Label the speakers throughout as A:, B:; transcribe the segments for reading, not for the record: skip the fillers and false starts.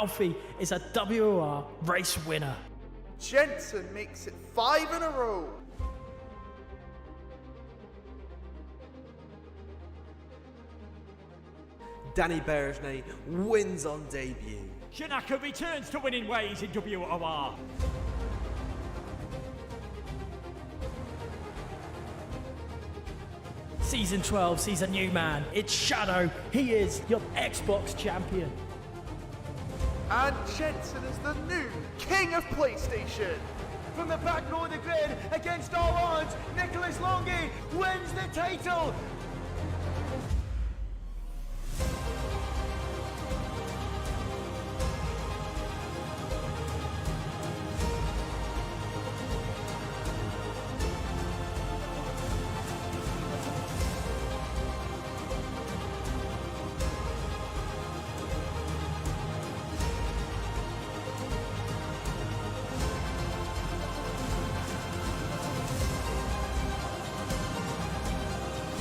A: Alfie is a WOR race winner.
B: Jensen makes it 5 in a row.
C: Danny Berejnay wins on debut.
D: Shinaka returns to winning ways in WOR.
A: Season 12 sees a new man. It's Shadow. He is your Xbox champion.
B: And Jensen is the new king of PlayStation.
E: From the back row of the grid, against all odds, Nicholas Longy wins the title.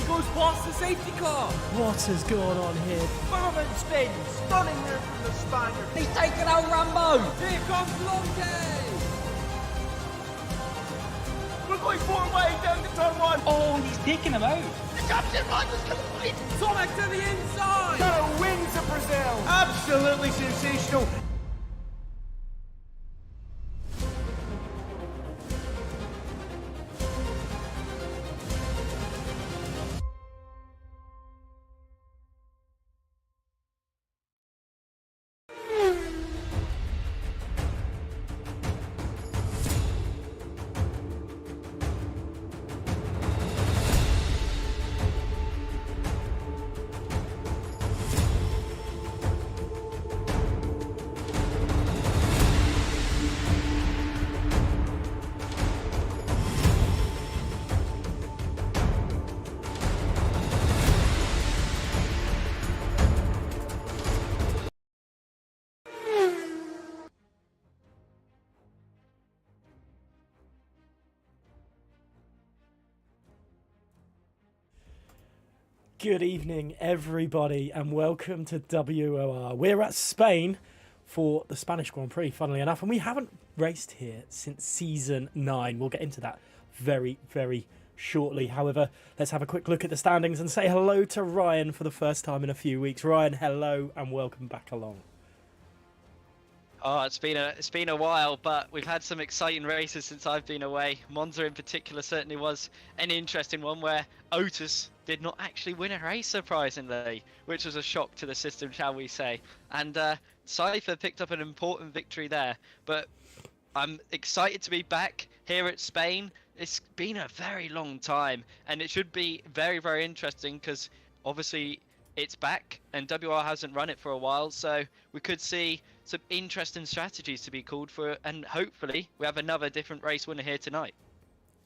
C: Goes past the safety car.
A: What has gone on here?
E: Berman spins.
B: Stunning move from the Spaniard.
C: He's taken out Rambo. Here comes Longy.
E: We're going 4 wide down to turn 1.
F: Oh, he's taking him out.
E: The captain runs complete.
C: Sonic to the inside.
E: Shadow wins the Brazil. Absolutely sensational.
A: Good evening, everybody, and welcome to WOR. We're at Spain for the Spanish Grand Prix, funnily enough, and we haven't raced here since Season 9. We'll get into that very, very shortly. However, let's have a quick look at the standings and say hello to Ryan for the first time in a few weeks. Ryan, hello, and welcome back along.
G: Oh, it's been a while, but we've had some exciting races since I've been away. Monza in particular certainly was an interesting one where Otis did not actually win a race, surprisingly, which was a shock to the system, shall we say. And Cypher picked up an important victory there. But I'm excited to be back here at Spain. It's been a very long time, and it should be very, very interesting because obviously it's back and WR hasn't run it for a while, so we could see some interesting strategies to be called for, and hopefully we have another different race winner here tonight.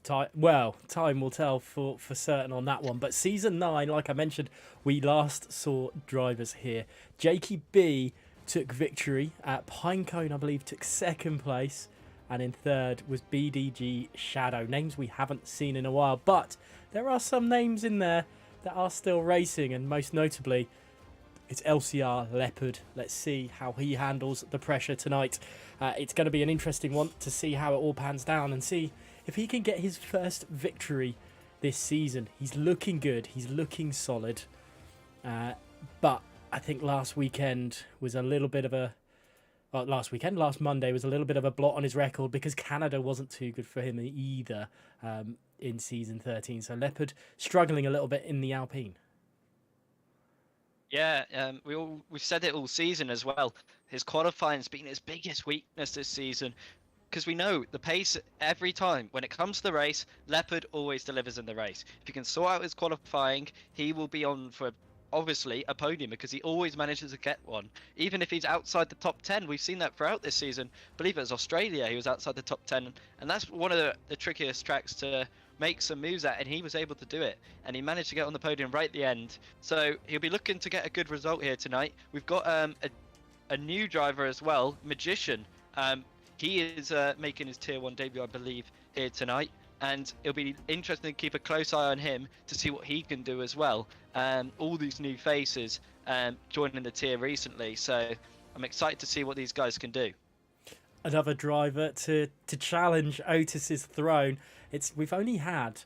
A: Time will tell for certain on that one. But Season 9, like I mentioned, we last saw drivers here. Jakey B took victory at Pinecone, I believe, took second place. And in third was BDG Shadow. Names we haven't seen in a while. But there are some names in there that are still racing. And most notably, it's LCR Leopard. Let's see how he handles the pressure tonight. It's going to be an interesting one to see how it all pans down and see if he can get his first victory this season. He's looking good. He's looking solid. But I think last weekend was a little bit of a... last Monday was a little bit of a blot on his record because Canada wasn't too good for him either in Season 13. So Leopard struggling a little bit in the Alpine.
G: Yeah, we've said it all season as well. His qualifying's been his biggest weakness this season, because we know the pace every time when it comes to the race, Leopard always delivers in the race. If you can sort out his qualifying, he will be on for obviously a podium because he always manages to get one. Even if he's outside the top 10, we've seen that throughout this season. I believe it was Australia, he was outside the top 10, and that's one of the trickiest tracks to make some moves at, and he was able to do it, and he managed to get on the podium right at the end. So he'll be looking to get a good result here tonight. We've got a new driver as well, Magician. He is making his tier 1 debut, I believe, here tonight, and it'll be interesting to keep a close eye on him to see what he can do as well. All these new faces joining the tier recently, so it'll be interesting to see what he can do as well. All these new faces joining the tier recently, so it'll be interesting to keep a close eye on him to see what he can do as well. All these new faces joining the tier recently, so it'll be interesting to keep a close eye on him to see what he can do as well. I'm excited to see what these guys can do.
A: Another driver to challenge Otis's throne. We've only had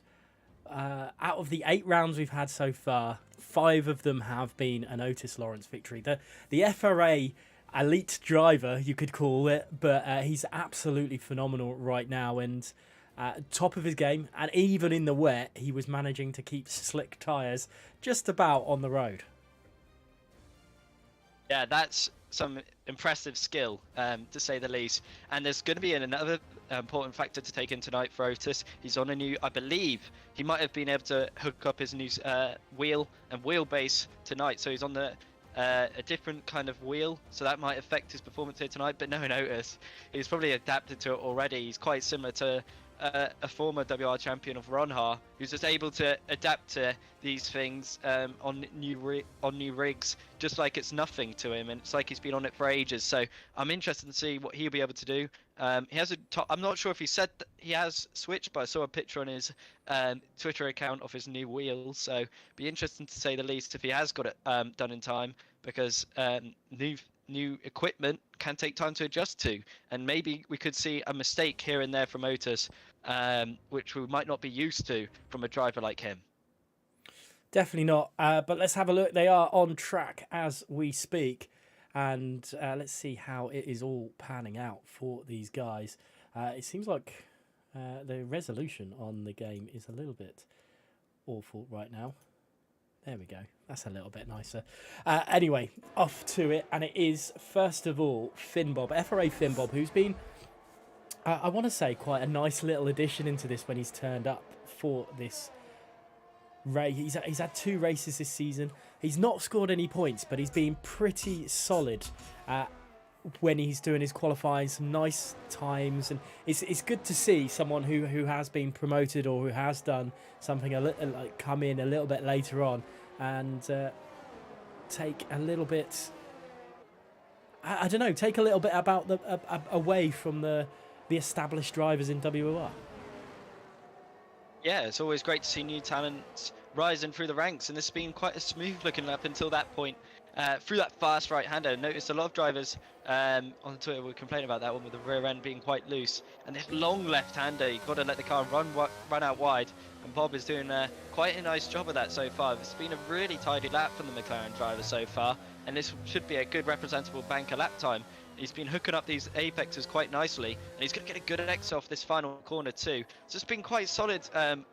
A: out of the 8 rounds we've had so far, 5 of them have been an Otis Lawrence victory. The FRA elite driver, you could call it, but he's absolutely phenomenal right now, and top of his game, and even in the wet he was managing to keep slick tyres just about on the road.
G: Yeah, that's some impressive skill, to say the least. And there's going to be another important factor to take in tonight for Otis. He's on a new, I believe, he might have been able to hook up his new wheel and wheelbase tonight. So he's on a different kind of wheel, so that might affect his performance here tonight. But no, Otis, he's probably adapted to it already. He's quite similar to a former WR champion of Ronha, who's just able to adapt to these things on new rigs, just like it's nothing to him, and it's like he's been on it for ages. So I'm interested to see what he'll be able to do. He has I'm not sure if he said that he has switched, but I saw a picture on his Twitter account of his new wheels. So be interesting to say the least if he has got it done in time, because new equipment can take time to adjust to, and maybe we could see a mistake here and there from Otis, which we might not be used to from a driver like him.
A: Definitely not, but let's have a look. They are on track as we speak, and let's see how it is all panning out for these guys. It seems like the resolution on the game is a little bit awful right now. There we go. That's a little bit nicer. Anyway, off to it. And it is, first of all, Finbob, FRA Finbob, who's been, I want to say, quite a nice little addition into this when he's turned up for this race. He's had 2 races this season. He's not scored any points, but he's been pretty solid when he's doing his qualifying, some nice times. And it's good to see someone who has been promoted or who has done something a little, like, come in a little bit later on and take a little bit, I don't know, take a little bit about away from the established drivers in WOR.
G: Yeah, it's always great to see new talents rising through the ranks, and this has been quite a smooth looking up until that point. Through that fast right-hander, noticed a lot of drivers on Twitter were complaining about that one with the rear end being quite loose, and this long left-hander, you've got to let the car run out wide, and Bob is doing quite a nice job of that so far. It's been a really tidy lap from the McLaren driver so far, and this should be a good representable banker lap time. He's been hooking up these apexes quite nicely, and he's going to get a good exit off this final corner too. So it's been quite solid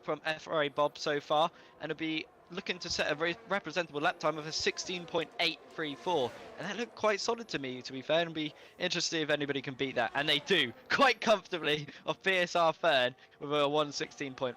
G: from FRA Bob so far, and it'll be looking to set a very representable lap time of a 16.834, and that looked quite solid to me, to be fair, and be interested if anybody can beat that, and they do quite comfortably off BSR Fern with a 1:16.5.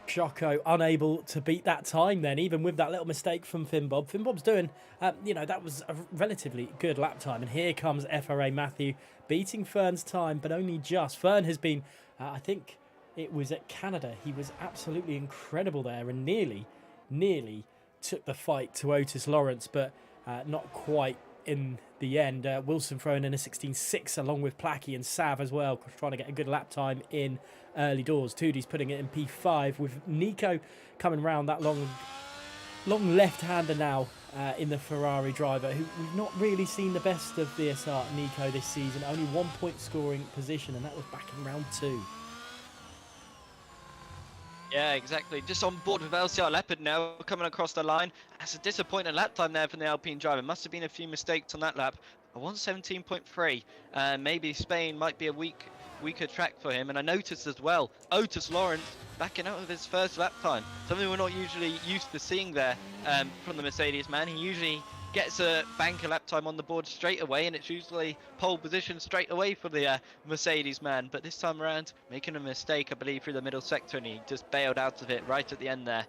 A: Choco unable to beat that time then, even with that little mistake from Finbob. Finbob's doing, that was a relatively good lap time. And here comes FRA Matthew beating Fern's time, but only just. Fern has been, I think it was at Canada, he was absolutely incredible there and nearly took the fight to Otis Lawrence, but not quite in the end. Wilson throwing in a 16.6 along with Placky and Sav as well, trying to get a good lap time in early doors. Toodie's putting it in P5 with Nico coming round that long left-hander now in the Ferrari driver, who we've not really seen the best of BSR Nico this season. Only 1 point scoring position, and that was back in round 2.
G: Yeah, exactly. Just on board with LCR Leopard now, coming across the line. That's a disappointing lap time there from the Alpine driver. Must have been a few mistakes on that lap. A 1:17.3. Maybe Spain might be a weaker track for him. And I noticed as well, Otis Lawrence backing out of his first lap time. Something we're not usually used to seeing there from the Mercedes man. He usually gets a banker lap time on the board straight away, and it's usually pole position straight away for the Mercedes man. But this time around, making a mistake, I believe, through the middle sector, and he just bailed out of it right at the end there.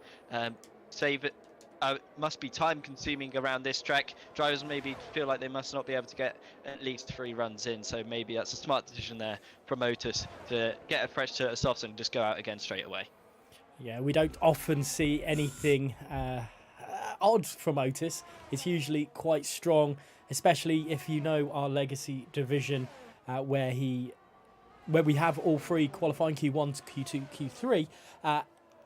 G: Save it. Must be time consuming around this track. Drivers maybe feel like they must not be able to get at least 3 runs in, so maybe that's a smart decision there from Otis to get a fresh set of softs and just go out again straight away.
A: Yeah, we don't often see anything odd from Otis. It's usually quite strong, especially if you know our legacy division where we have all 3 qualifying Q1, Q2, Q3.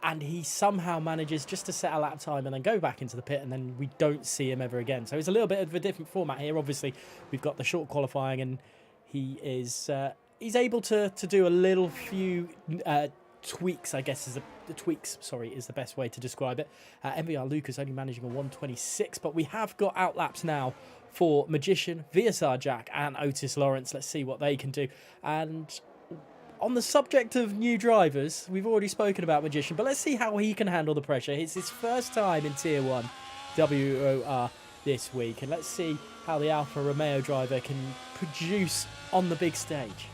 A: and he somehow manages just to set a lap time and then go back into the pit, and then we don't see him ever again. So it's a little bit of a different format here. Obviously, we've got the short qualifying, and he is he's able to do a little few tweaks, I guess, is the best way to describe it. MVR Lucas only managing a 126, but we have got outlaps now for Magician, VSR Jack, and Otis Lawrence. Let's see what they can do. And on the subject of new drivers, we've already spoken about Magician, but let's see how he can handle the pressure. It's his first time in Tier 1 WOR this week, and let's see how the Alfa Romeo driver can produce on the big stage.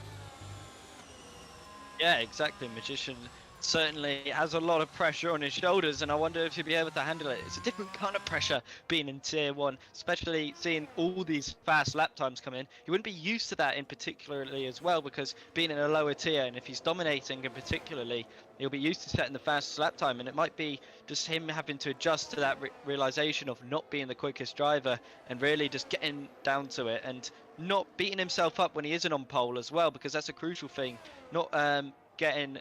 G: Yeah, exactly. Magician certainly has a lot of pressure on his shoulders, and I wonder if he'll be able to handle it. It's a different kind of pressure being in Tier 1, especially seeing all these fast lap times come in. He wouldn't be used to that in particularly as well, because being in a lower tier, and if he's dominating in particularly, he'll be used to setting the fastest lap time, and it might be just him having to adjust to that realization of not being the quickest driver and really just getting down to it and not beating himself up when he isn't on pole as well, because that's a crucial thing. Not getting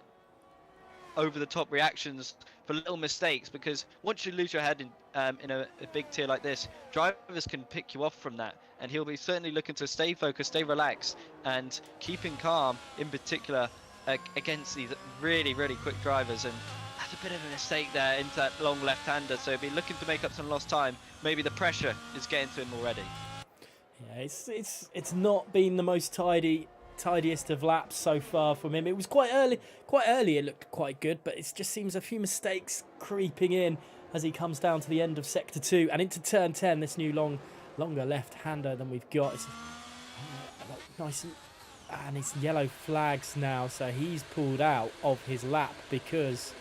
G: over the top reactions for little mistakes, because once you lose your head in a big tier like this, drivers can pick you off from that, and he'll be certainly looking to stay focused, stay relaxed, and keeping calm in particular against these really quick drivers. And that's a bit of a mistake there into that long left-hander, so he'll be looking to make up some lost time. Maybe the pressure is getting to him already.
A: Yeah, it's not been the most tidiest of laps so far from him. It was quite early it looked quite good, but it just seems a few mistakes creeping in as he comes down to the end of sector 2 and into turn 10. This new longer left-hander than we've got. It's nice, and it's yellow flags now, so he's pulled out of his lap because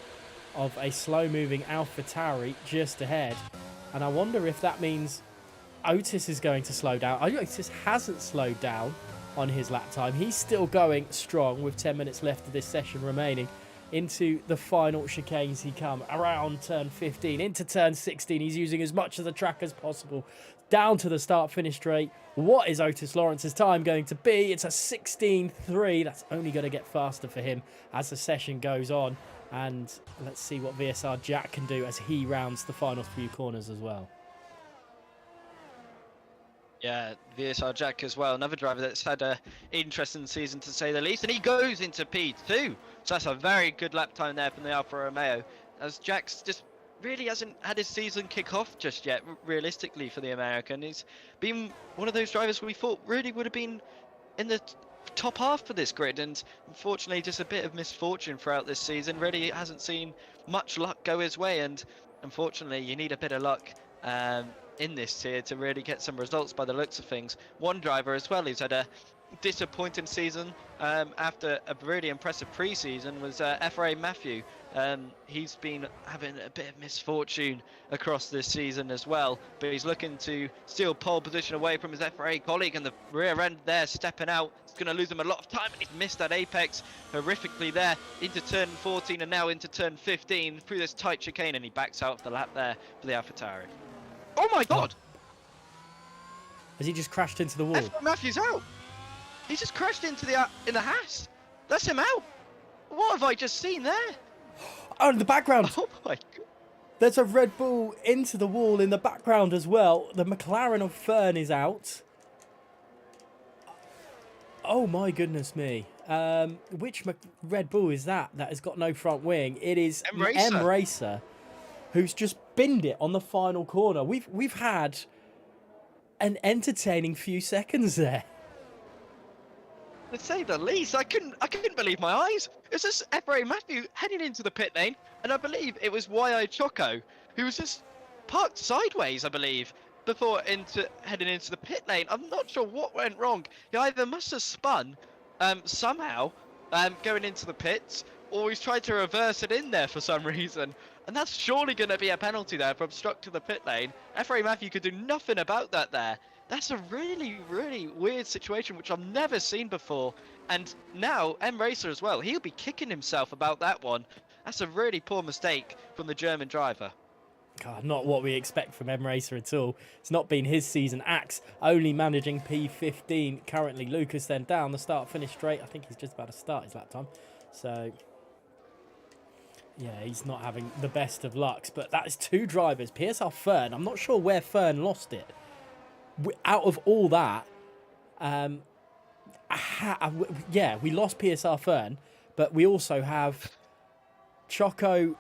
A: of a slow-moving AlphaTauri just ahead. And I wonder if that means Otis is going to slow down. Otis hasn't slowed down on his lap time. He's still going strong with 10 minutes left of this session remaining. Into the final chicanes he come around turn 15 into turn 16. He's using as much of the track as possible down to the start finish straight. What is Otis Lawrence's time going to be? It's a 16.3. That's only going to get faster for him as the session goes on, and let's see what VSR Jack can do as he rounds the final few corners as well.
G: Yeah, VSR Jack as well, another driver that's had an interesting season to say the least, and he goes into P2. So that's a very good lap time there from the Alfa Romeo, as Jack's just really hasn't had his season kick off just yet, realistically, for the American. He's been one of those drivers we thought really would have been in the top half of this grid, and unfortunately just a bit of misfortune throughout this season. Really hasn't seen much luck go his way, and unfortunately you need a bit of luck in this tier to really get some results by the looks of things. One driver as well who's had a disappointing season after a really impressive pre-season was FRA Matthew. He's been having a bit of misfortune across this season as well, but he's looking to steal pole position away from his FRA colleague, and the rear end there stepping out. It's going to lose him a lot of time, and he's missed that apex horrifically there into turn 14 and now into turn 15 through this tight chicane, and he backs out of the lap there for the AlphaTauri. Oh my god!
A: Has he just crashed into the wall?
G: FRA Matthew's out! He just crashed into the Haas. That's him out. What have I just seen there?
A: Oh, in the background.
G: Oh my god.
A: There's a Red Bull into the wall in the background as well. The McLaren of Fern is out. Oh my goodness me. Which Red Bull is that has got no front wing? It is M Racer, who's just binned it on the final corner. We've had an entertaining few seconds there.
G: To say the least, I couldn't believe my eyes. It was just FRA Matthew heading into the pit lane, and I believe it was YI Choco who was just parked sideways, I believe, before heading into the pit lane. I'm not sure what went wrong. He either must have spun somehow going into the pits, or he's tried to reverse it in there for some reason. And that's surely going to be a penalty there for obstructing the pit lane. FRA Matthew could do nothing about that there. That's a really weird situation, which I've never seen before. And now, M Racer as well, he'll be kicking himself about that one. That's a really poor mistake from the German driver.
A: God, not what we expect from M Racer at all. It's not been his season. Axe only managing P15 currently. Lucas then down the start finish straight. I think he's just about to start his lap time. So Yeah, he's not having the best of lucks, but that is 2 drivers. PSR Fern, I'm not sure where Fern lost it. Out of all that, yeah, we lost PSR Fern, but we also have Choco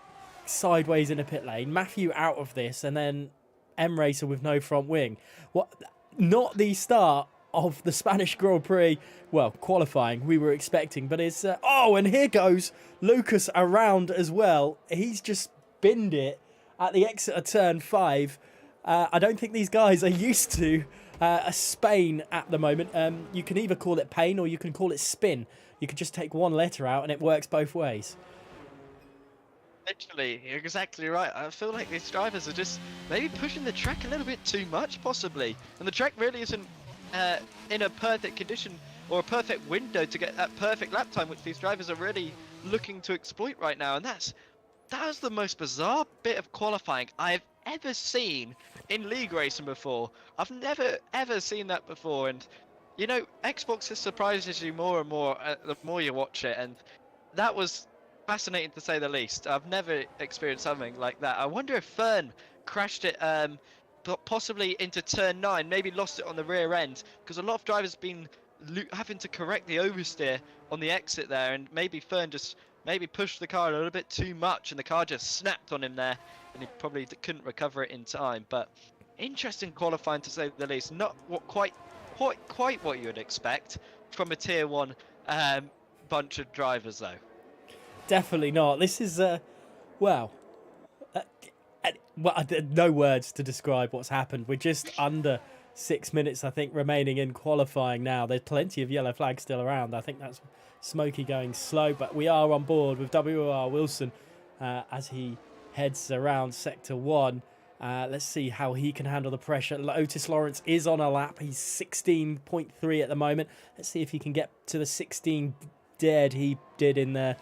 A: sideways in a pit lane, Matthew out of this, and then M Racer with no front wing. What? Not the start of the Spanish Grand Prix, well, qualifying we were expecting, but it's oh, and here goes Lucas around as well. He's just binned it at the exit of turn 5. I don't think these guys are used to Spain at the moment. You can either call it pain or you can call it spin. You can just take one letter out and it works both ways.
G: Literally, you're exactly right. I feel like these drivers are just maybe pushing the track a little bit too much, possibly. And the track really isn't in a perfect condition or a perfect window to get that perfect lap time, which these drivers are really looking to exploit right now. And that was the most bizarre bit of qualifying I've ever seen in league racing before. I've never ever seen that before. And you know, Xbox just surprises you more and more the more you watch it. And that was fascinating to say the least. I've never experienced something like that. I wonder if Fern crashed it possibly into turn 9, maybe lost it on the rear end, because a lot of drivers have been having to correct the oversteer on the exit there, and maybe Fern just maybe pushed the car a little bit too much and the car just snapped on him there and he probably couldn't recover it in time. But interesting qualifying to say the least. Not quite what you would expect from a tier 1 bunch of drivers though.
A: Definitely not. This is, well, no words to describe what's happened. We're just under 6 minutes, I think, remaining in qualifying now. There's plenty of yellow flags still around. I think that's Smokey going slow, but we are on board with WOR Wilson as he heads around Sector 1. Let's see how he can handle the pressure. Otis Lawrence is on a lap. He's 16.3 at the moment. Let's see if he can get to the 16 dead he did in the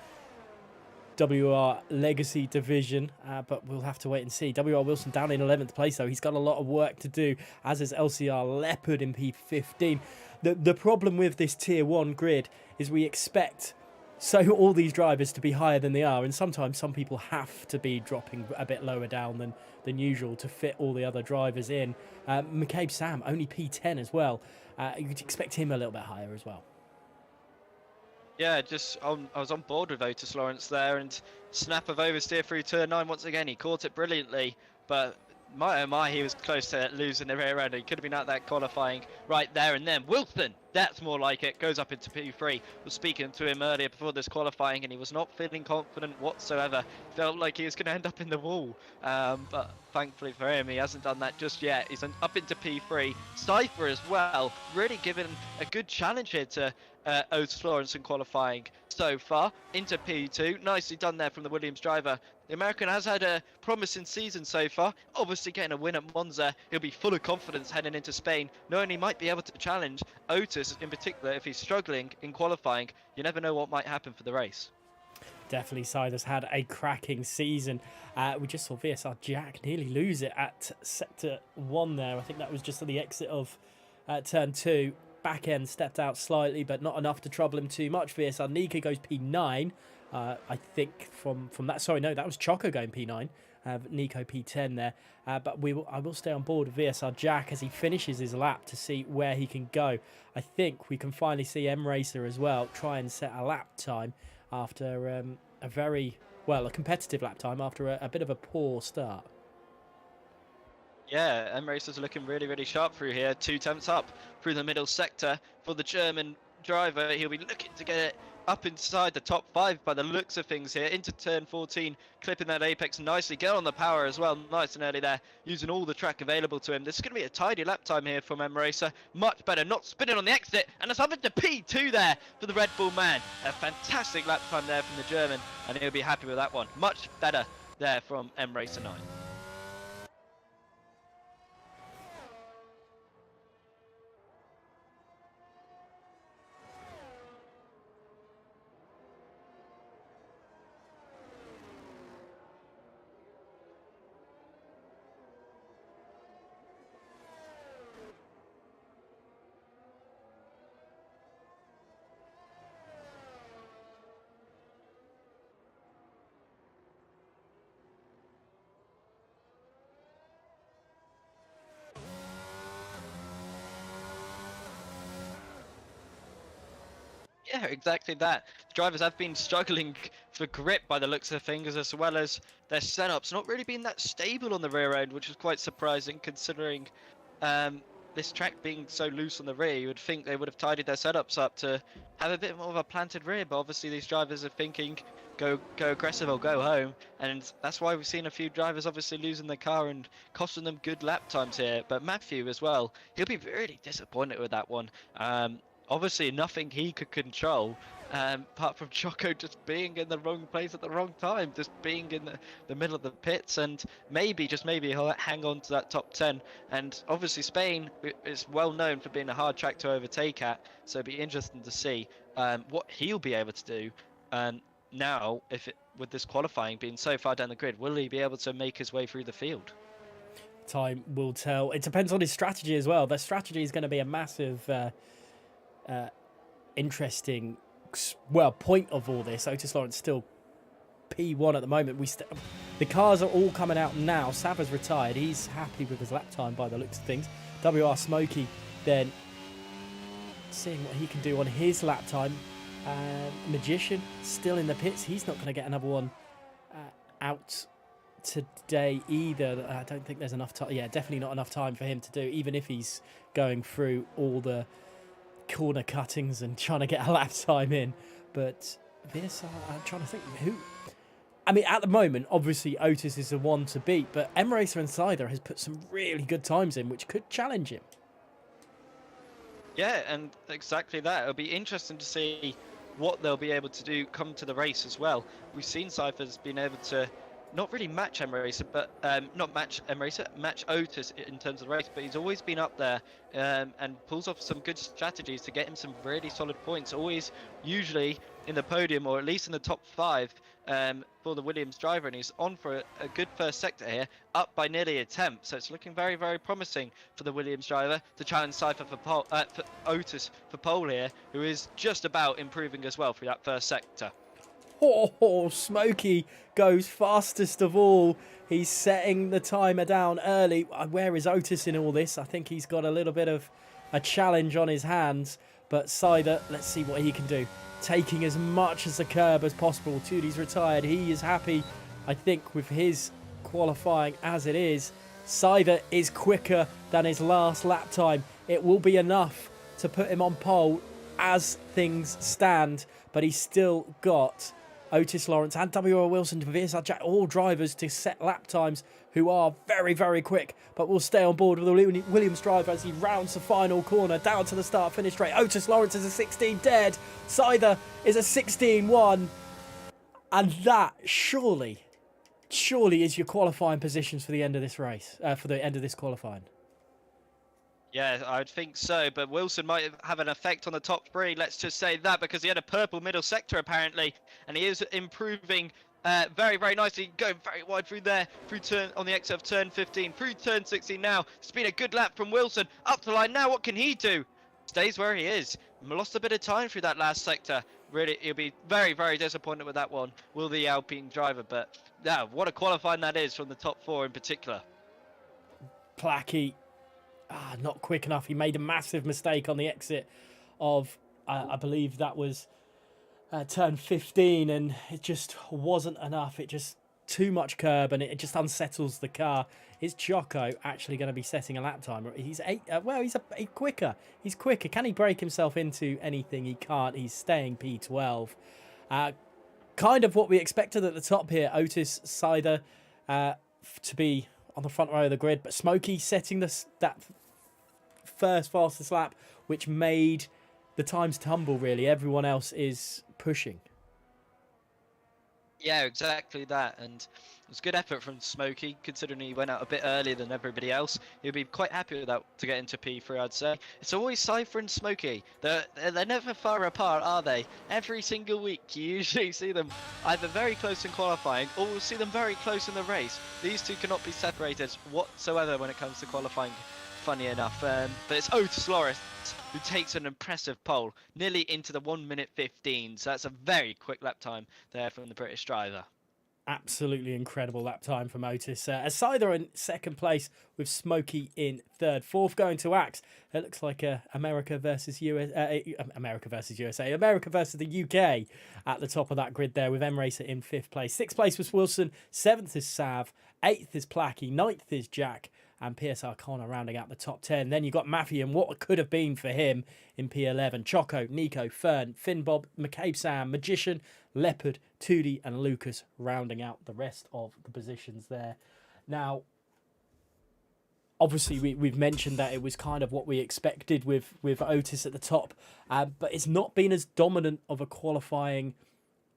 A: WR Legacy Division, but we'll have to wait and see. WR Wilson down in 11th place, though. He's got a lot of work to do, as is LCR Leopard in P15. The problem with this Tier 1 grid is we expect all these drivers to be higher than they are, and sometimes some people have to be dropping a bit lower down than usual to fit all the other drivers in. McCabe Sam, only P10 as well. You'd expect him a little bit higher as well.
G: Yeah, I was on board with Otis Lawrence there, and snap of oversteer through turn 9 once again. He caught it brilliantly, but my oh my, he was close to losing the rear end. He could have been out that qualifying right there and then. Wilson, that's more like it, goes up into P3. Was speaking to him earlier before this qualifying, and he was not feeling confident whatsoever. Felt like he was going to end up in the wall, but thankfully for him, he hasn't done that just yet. He's up into P3. Cypher as well, really given a good challenge here to Otis Lawrence in qualifying so far. Into P2, nicely done there from the Williams driver. The American has had a promising season so far, obviously getting a win at Monza. He'll be full of confidence heading into Spain, knowing he might be able to challenge Otis in particular if he's struggling in qualifying. You never know what might happen for the race.
A: Definitely, Sider's had a cracking season. We just saw VSR Jack nearly lose it at Sector 1 there. I think that was just at the exit of Turn 2. Back end stepped out slightly, but not enough to trouble him too much. VSR Nika goes P9. I think from that. Sorry, no, that was Choco going P9. Nico P10 there. But I will stay on board with VSR Jack as he finishes his lap to see where he can go. I think we can finally see M Racer as well try and set a lap time after a competitive lap time after a bit of a poor start.
G: Yeah, M Racer's looking really, really sharp through here. 2 tenths up through the middle sector for the German driver. He'll be looking to get it up inside the top 5 by the looks of things here. Into turn 14, clipping that apex nicely. Get on the power as well, nice and early there, using all the track available to him. This is going to be a tidy lap time here from M Racer. Much better, not spinning on the exit. And it's up into P2 there for the Red Bull man. A fantastic lap time there from the German, and he'll be happy with that one. Much better there from M Racer 9. Yeah, exactly that. Drivers have been struggling for grip by the looks of things, as well as their setups not really being that stable on the rear end, which is quite surprising considering um, this track being so loose on the rear. You would think they would have tidied their setups up to have a bit more of a planted rear, but obviously these drivers are thinking go aggressive or go home, and that's why we've seen a few drivers obviously losing their car and costing them good lap times here. But Matthew as well, he'll be really disappointed with that one. Obviously nothing he could control, apart from Choco just being in the wrong place at the wrong time, just being in the middle of the pits, and maybe, just maybe, he'll hang on to that top 10. And obviously Spain is well known for being a hard track to overtake at, so it'll be interesting to see what he'll be able to do. Now, with this qualifying being so far down the grid, will he be able to make his way through the field?
A: Time will tell. It depends on his strategy as well. Their strategy is going to be a massive, interesting, point of all this. Otis Lawrence still P1 at the moment. The cars are all coming out now. Sava's retired. He's happy with his lap time by the looks of things. WR Smokey then seeing what he can do on his lap time. Magician still in the pits. He's not going to get another one out today either. I don't think there's enough time. Yeah, definitely not enough time for him to do, even if he's going through all the corner cuttings and trying to get a lap time in. But this, I'm trying to think who. I mean, at the moment, obviously Otis is the one to beat, but M-Racer and Cider has put some really good times in, which could challenge him.
G: Yeah, and exactly that. It'll be interesting to see what they'll be able to do come to the race as well. We've seen Cypher's been able to not really match M-Racer, but not match M-Racer, match Otis in terms of the race, but he's always been up there and pulls off some good strategies to get him some really solid points, always usually in the podium or at least in the top 5 for the Williams driver, and he's on for a good first sector here, up by nearly a tenth, so it's looking very, very promising for the Williams driver to challenge Cypher for Otis for pole here, who is just about improving as well through that first sector.
A: Oh, Smokey goes fastest of all. He's setting the timer down early. Where is Otis in all this? I think he's got a little bit of a challenge on his hands. But Cider, let's see what he can do. Taking as much as the curb as possible. Tootie's retired. He is happy, I think, with his qualifying as it is. Cider is quicker than his last lap time. It will be enough to put him on pole as things stand. But he's still got Otis Lawrence and WR Wilson, VSR Jack, all drivers to set lap times who are very, very quick. But we'll stay on board with the Williams driver as he rounds the final corner down to the start-finish straight. Otis Lawrence is a 16 dead. Cider is a 16-1. And that surely is your qualifying positions for the end of this race, for the end of this qualifying.
G: Yeah, I'd think so, but Wilson might have an effect on the top 3, let's just say that, because he had a purple middle sector apparently, and he is improving very, very nicely, going very wide through there, through turn on the exit of turn 15, through turn 16 now. It's been a good lap from Wilson, up the line now, what can he do? Stays where he is, lost a bit of time through that last sector. Really, he'll be very, very disappointed with that one, will the Alpine driver, but yeah, what a qualifying that is from the top 4 in particular.
A: Placky. Not quick enough. He made a massive mistake on the exit of, I believe that was turn 15, and it just wasn't enough. It just too much curb, and it just unsettles the car. Is Choco actually going to be setting a lap time? He's he's quicker. He's quicker. Can he break himself into anything? He can't. He's staying P12. Kind of what we expected at the top here. Otis, Cider to be on the front row of the grid, but Smokey setting that first fastest lap, which made the times tumble, really. Everyone else is pushing. Yeah,
G: exactly that, and it was good effort from Smokey, considering he went out a bit earlier than everybody else. He'll be quite happy with that to get into P3, I'd say. It's always Cypher and Smokey. They're never far apart, are they? Every single week, you usually see them either very close in qualifying, or we'll see them very close in the race. These two cannot be separated whatsoever when it comes to qualifying, funny enough. But it's Otis Lawrence who takes an impressive pole, nearly into the 1 minute 15. So that's a very quick lap time there from the British driver.
A: Absolutely incredible lap time from Otis. Asider in second place with Smokey in third. Fourth going to Axe. It looks like America versus America versus USA. America versus the UK at the top of that grid there with M Racer in fifth place. Sixth place was Wilson. Seventh is Sav. Eighth is Placky. Ninth is Jack. And PSR Connor rounding out the top 10. Then you got Matthew and what could have been for him in P11. Choco, Nico, Fern, Finn Bob, McCabe Sam, Magician, Leopard, Tootie and Lucas rounding out the rest of the positions there. Now, obviously we've mentioned that it was kind of what we expected with Otis at the top. But it's not been as dominant of a qualifying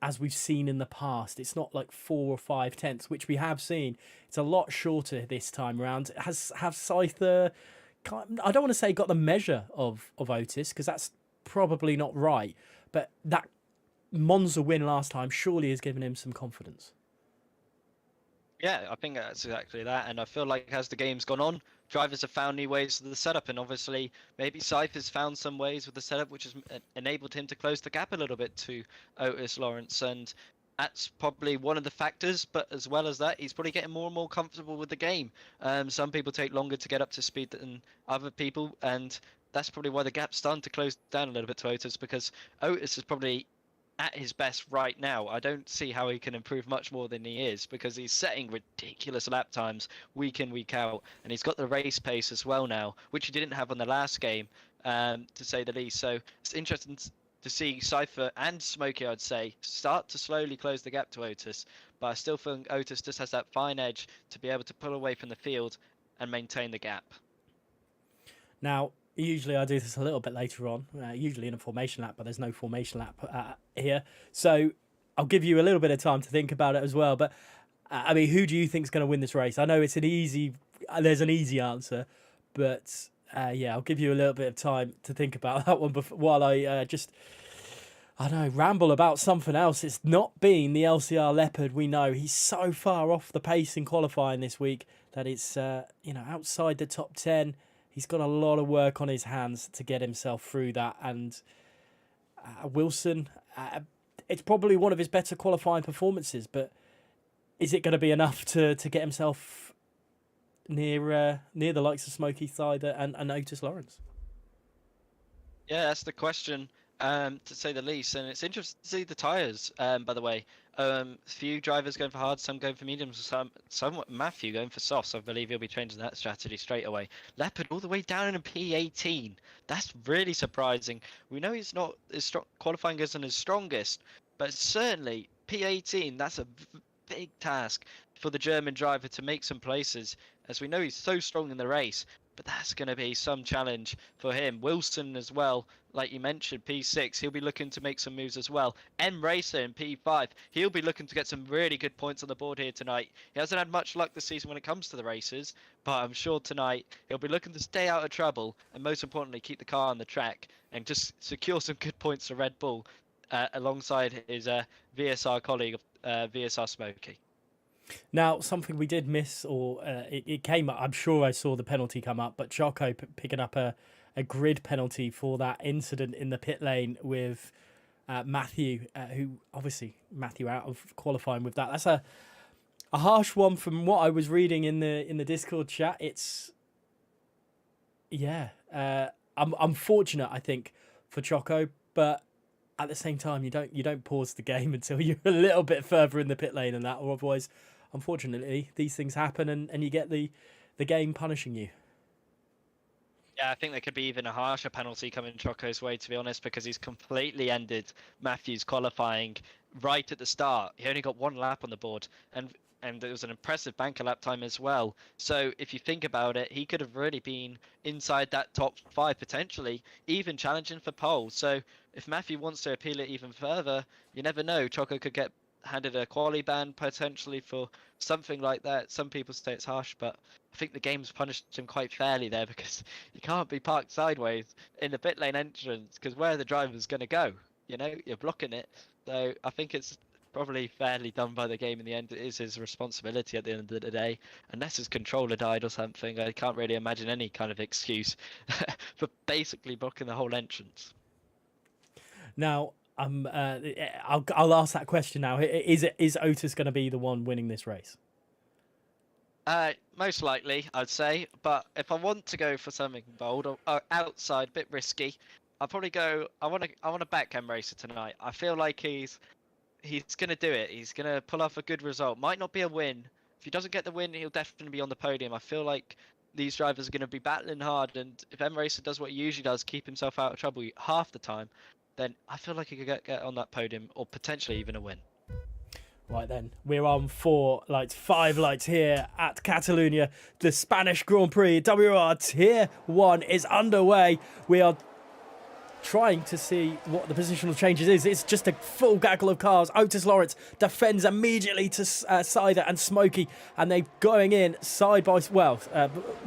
A: as we've seen in the past. It's not like 4 or 5 tenths, which we have seen. It's a lot shorter this time around. Have Scyther, I don't want to say got the measure of Otis, because that's probably not right, but that Monza win last time surely has given him some confidence.
G: Yeah, I think that's exactly that. And I feel like as the game's gone on, drivers have found new ways with the setup. And obviously, maybe Cypher's found some ways with the setup, which has enabled him to close the gap a little bit to Otis Lawrence. And that's probably one of the factors. But as well as that, he's probably getting more and more comfortable with the game. Some people take longer to get up to speed than other people. And that's probably why the gap's starting to close down a little bit to Otis, because Otis is probably at his best right now. I don't see how he can improve much more than he is, because he's setting ridiculous lap times week in, week out, and he's got the race pace as well now, which he didn't have on the last game, to say the least. So it's interesting to see Cypher and Smokey, I'd say, start to slowly close the gap to Otis, but I still think Otis just has that fine edge to be able to pull away from the field and maintain the gap.
A: Now, usually I do this a little bit later on, usually in a formation lap, but there's no formation lap here. So I'll give you a little bit of time to think about it as well. But, I mean, who do you think is going to win this race? I know there's an easy answer, but, yeah, I'll give you a little bit of time to think about that one while I ramble about something else. It's not been the LCR Leopard. We know he's so far off the pace in qualifying this week that it's, outside the top 10. He's got a lot of work on his hands to get himself through that. And Wilson, it's probably one of his better qualifying performances, but is it going to be enough to get himself near the likes of Smokey Cider and Otis Lawrence?
G: Yeah, that's the question, to say the least. And it's interesting to see the tyres, by the way. Few drivers going for hard, some going for mediums, some Matthew going for softs. I believe he'll be changing that strategy straight away. Leopard all the way down in a P18. That's really surprising. We know he's not as strong, qualifying isn't his strongest, but certainly P18, that's a big task for the German driver to make some places, as we know he's so strong in the race. But that's going to be some challenge for him. Wilson as well, like you mentioned, P6, he'll be looking to make some moves as well. M Racer in P5, he'll be looking to get some really good points on the board here tonight. He hasn't had much luck this season when it comes to the races, but I'm sure tonight he'll be looking to stay out of trouble and most importantly keep the car on the track and just secure some good points for Red Bull alongside his VSR colleague, VSR Smokey.
A: Now, something we did miss, or it came up, I'm sure I saw the penalty come up, but Choco picking up a grid penalty for that incident in the pit lane with Matthew, who obviously Matthew out of qualifying with that. That's a harsh one from what I was reading in the Discord chat. It's, yeah, I'm fortunate, I think, for Choco, but at the same time, you don't pause the game until you're a little bit further in the pit lane and that, or otherwise, unfortunately, these things happen and you get the game punishing you.
G: Yeah, I think there could be even a harsher penalty coming Choco's way, to be honest, because he's completely ended Matthew's qualifying right at the start. He only got one lap on the board, and it was an impressive banker lap time as well. So if you think about it, he could have really been inside that top 5 potentially, even challenging for pole. So if Matthew wants to appeal it even further, you never know. Choco could get handed a quali ban potentially for something like that. Some people say it's harsh, but I think the game's punished him quite fairly there, because you can't be parked sideways in the pit lane entrance, because where the driver's going to go, you're blocking it. So I think it's probably fairly done by the game in the end. It is his responsibility at the end of the day. Unless his controller died or something, I can't really imagine any kind of excuse for basically blocking the whole entrance.
A: Now, I'll ask that question now. Is Otis going to be the one winning this race?
G: Most likely, I'd say. But if I want to go for something bold or outside, a bit risky, I'll probably go. I want to back M Racer tonight. I feel like he's gonna do it. He's gonna pull off a good result. Might not be a win. If he doesn't get the win, he'll definitely be on the podium. I feel like these drivers are going to be battling hard, and if M Racer does what he usually does, keep himself out of trouble half the time, then I feel like he could get on that podium or potentially even a win.
A: Right then, we're on 5 lights here at Catalonia. The Spanish Grand Prix WR Tier 1 is underway. We are trying to see what the positional changes is. It's just a full gaggle of cars. Otis Lawrence defends immediately to Scyther and Smokey, and they're going in side by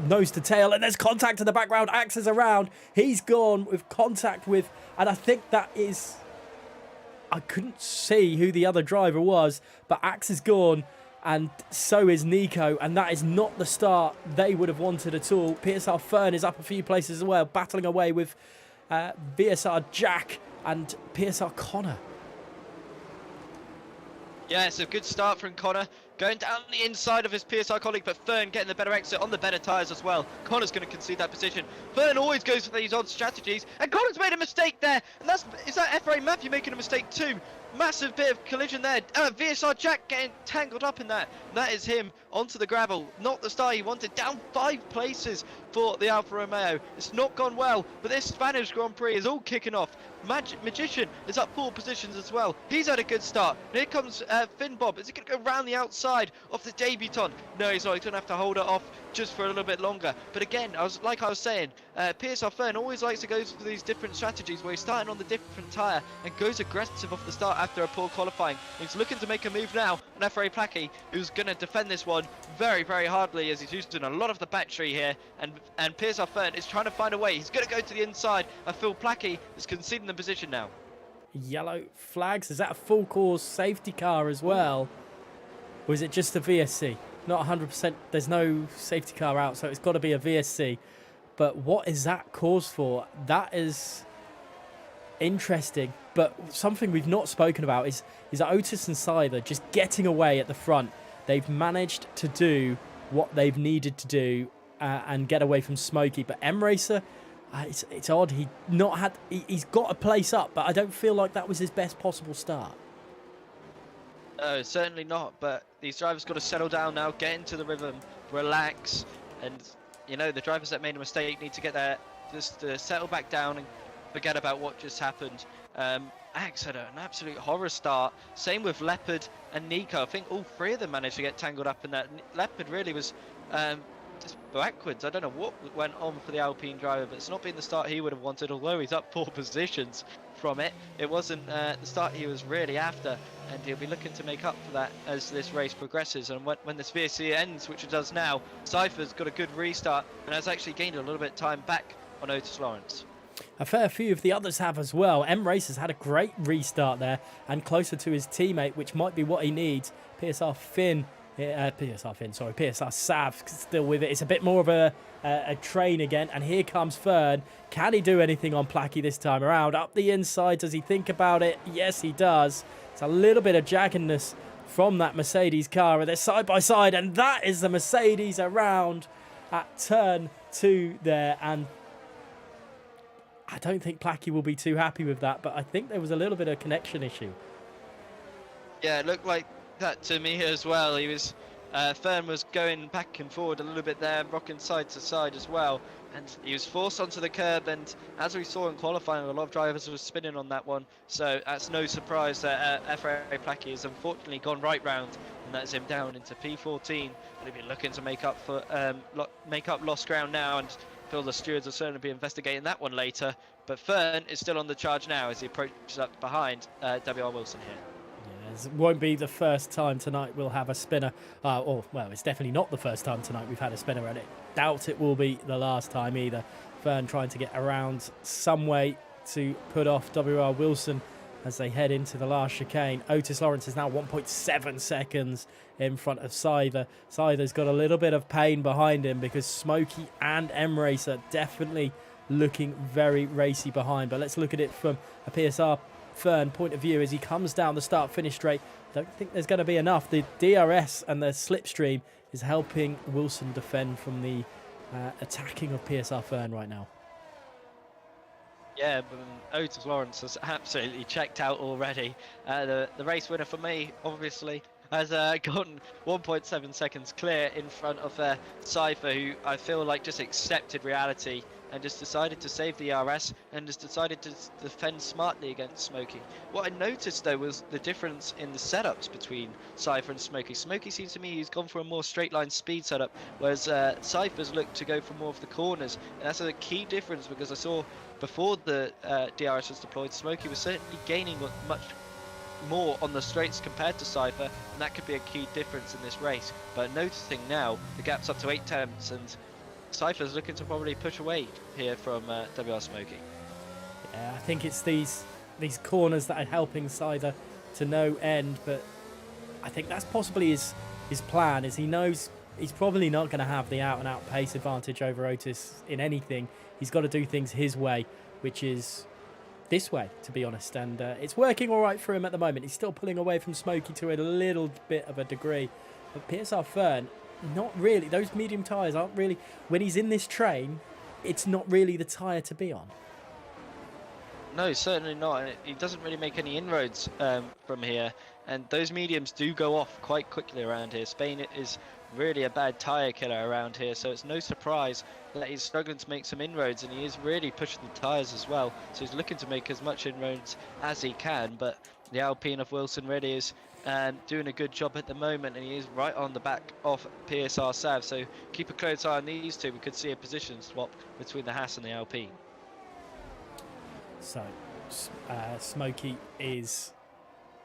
A: nose to tail, and there's contact in the background. Axe is around. He's gone with contact with, and I think that is, I couldn't see who the other driver was, but Axe is gone, and so is Nico, and that is not the start they would have wanted at all. PSR Fern is up a few places as well, battling away with VSR Jack and PSR Connor.
G: Yeah, it's a good start from Connor. Going down the inside of his PSR colleague, but Fern getting the better exit on the better tyres as well. Connor's going to concede that position. Fern always goes for these odd strategies, and Connor's made a mistake there. And is that FRA Matthew making a mistake too? Massive bit of collision there. VSR Jack getting tangled up in that. That is him onto the gravel. Not the start he wanted. Down 5 places for the Alfa Romeo. It's not gone well, but this Spanish Grand Prix is all kicking off. Magician is up 4 positions as well. He's had a good start. And here comes Finn Bob. Is he going to go round the outside of the debutant? No, he's not. He's going to have to hold it off just for a little bit longer. But again, I was saying, PSR Fern always likes to go for these different strategies where he's starting on the different tyre and goes aggressive off the start after a poor qualifying. He's looking to make a move now on FRA Plackey, who's going to defend this one very, very hardly as he's using a lot of the battery here. And PSR Fern is trying to find a way. He's going to go to the inside. Phil Plackey is conceding the position now.
A: Yellow flags. Is that a full course safety car as well? Or is it just a VSC? Not 100%. There's no safety car out, so it's got to be a VSC. But what is that cause for? That is interesting. But something we've not spoken about is Otis and Scyther just getting away at the front. They've managed to do what they've needed to do and get away from Smokey. But M Racer, it's odd. He's got a place up, but I don't feel like that was his best possible start.
G: No, certainly not. But these drivers got to settle down now, get into the rhythm, relax, and the drivers that made a mistake need to get there, just settle back down and forget about what just happened. Axe had an absolute horror start. Same with Leopard and Nico. I think all 3 of them managed to get tangled up in that. Leopard really was just backwards. I don't know what went on for the Alpine driver, but it's not been the start he would have wanted, although he's up 4 positions from it. It wasn't the start he was really after, and he'll be looking to make up for that as this race progresses. And when this VSC ends, which it does now, Cypher's got a good restart and has actually gained a little bit of time back on Otis Lawrence.
A: A fair few of the others have as well. M Racer's had a great restart there and closer to his teammate, which might be what he needs. PSR Sav still with it. It's a bit more of a train again, and here comes Fern. Can he do anything on Plackey this time around? Up the inside, does he think about it? Yes, he does. It's a little bit of jaggedness from that Mercedes car. They're side by side, and that is the Mercedes around at turn 2 there, and I don't think Plackey will be too happy with that, but I think there was a little bit of connection issue.
G: Yeah, it looked like that to me as well. He was Fern was going back and forward a little bit there, rocking side to side as well, and he was forced onto the curb, and as we saw in qualifying, a lot of drivers were spinning on that one, so that's no surprise that FRA Plackey has unfortunately gone right round, and that's him down into P14, and he'll be looking to make up lost ground now, and feel the stewards will certainly be investigating that one later. But Fern is still on the charge now as he approaches up behind WR Wilson here.
A: Yes, it won't be the first time tonight we'll have a spinner. It's definitely not the first time tonight we've had a spinner, and I doubt it will be the last time either. Fern trying to get around some way to put off WR Wilson as they head into the last chicane. Otis Lawrence is now 1.7 seconds in front of Scyther. Scyther's got a little bit of pain behind him because Smokey and M Racer definitely looking very racy behind. But let's look at it from a PSR Fern point of view as he comes down the start-finish straight. Don't think there's going to be enough. The DRS and the slipstream is helping Wilson defend from the attacking of PSR Fern right now.
G: Yeah, but Otis Lawrence has absolutely checked out already. The race winner for me, obviously, has gotten 1.7 seconds clear in front of Cypher, who I feel like just accepted reality and just decided to save the RS and just decided to defend smartly against Smokey. What I noticed though was the difference in the setups between Cypher and Smokey. Smokey seems to me he's gone for a more straight line speed setup, whereas Cypher's looked to go for more of the corners. And that's a key difference because I saw before the DRS was deployed, Smokey was certainly gaining much more on the straights compared to Cypher, and that could be a key difference in this race. But noticing now the gap's up to 8 tenths and Cypher's looking to probably push away here from WR Smokey.
A: Yeah, I think it's these corners that are helping Cypher to no end, but I think that's possibly his plan, is he knows he's probably not going to have the out-and-out pace advantage over Otis in anything. He's got to do things his way, which is this way, to be honest, and it's working all right for him at the moment. He's still pulling away from Smokey to a little bit of a degree, but PSR Fern, not really. Those medium tyres aren't really, when he's in this train, it's not really the tyre to be on.
G: No, certainly not. And he doesn't really make any inroads from here, and those mediums do go off quite quickly around here. Spain is really a bad tyre killer around here, so it's no surprise that he's struggling to make some inroads, and he is really pushing the tyres as well. So he's looking to make as much inroads as he can, but the Alpine of Wilson really is doing a good job at the moment, and he is right on the back of PSR Sav. So keep a close eye on these two. We could see a position swap between the Haas and the Alpine.
A: So Smokey is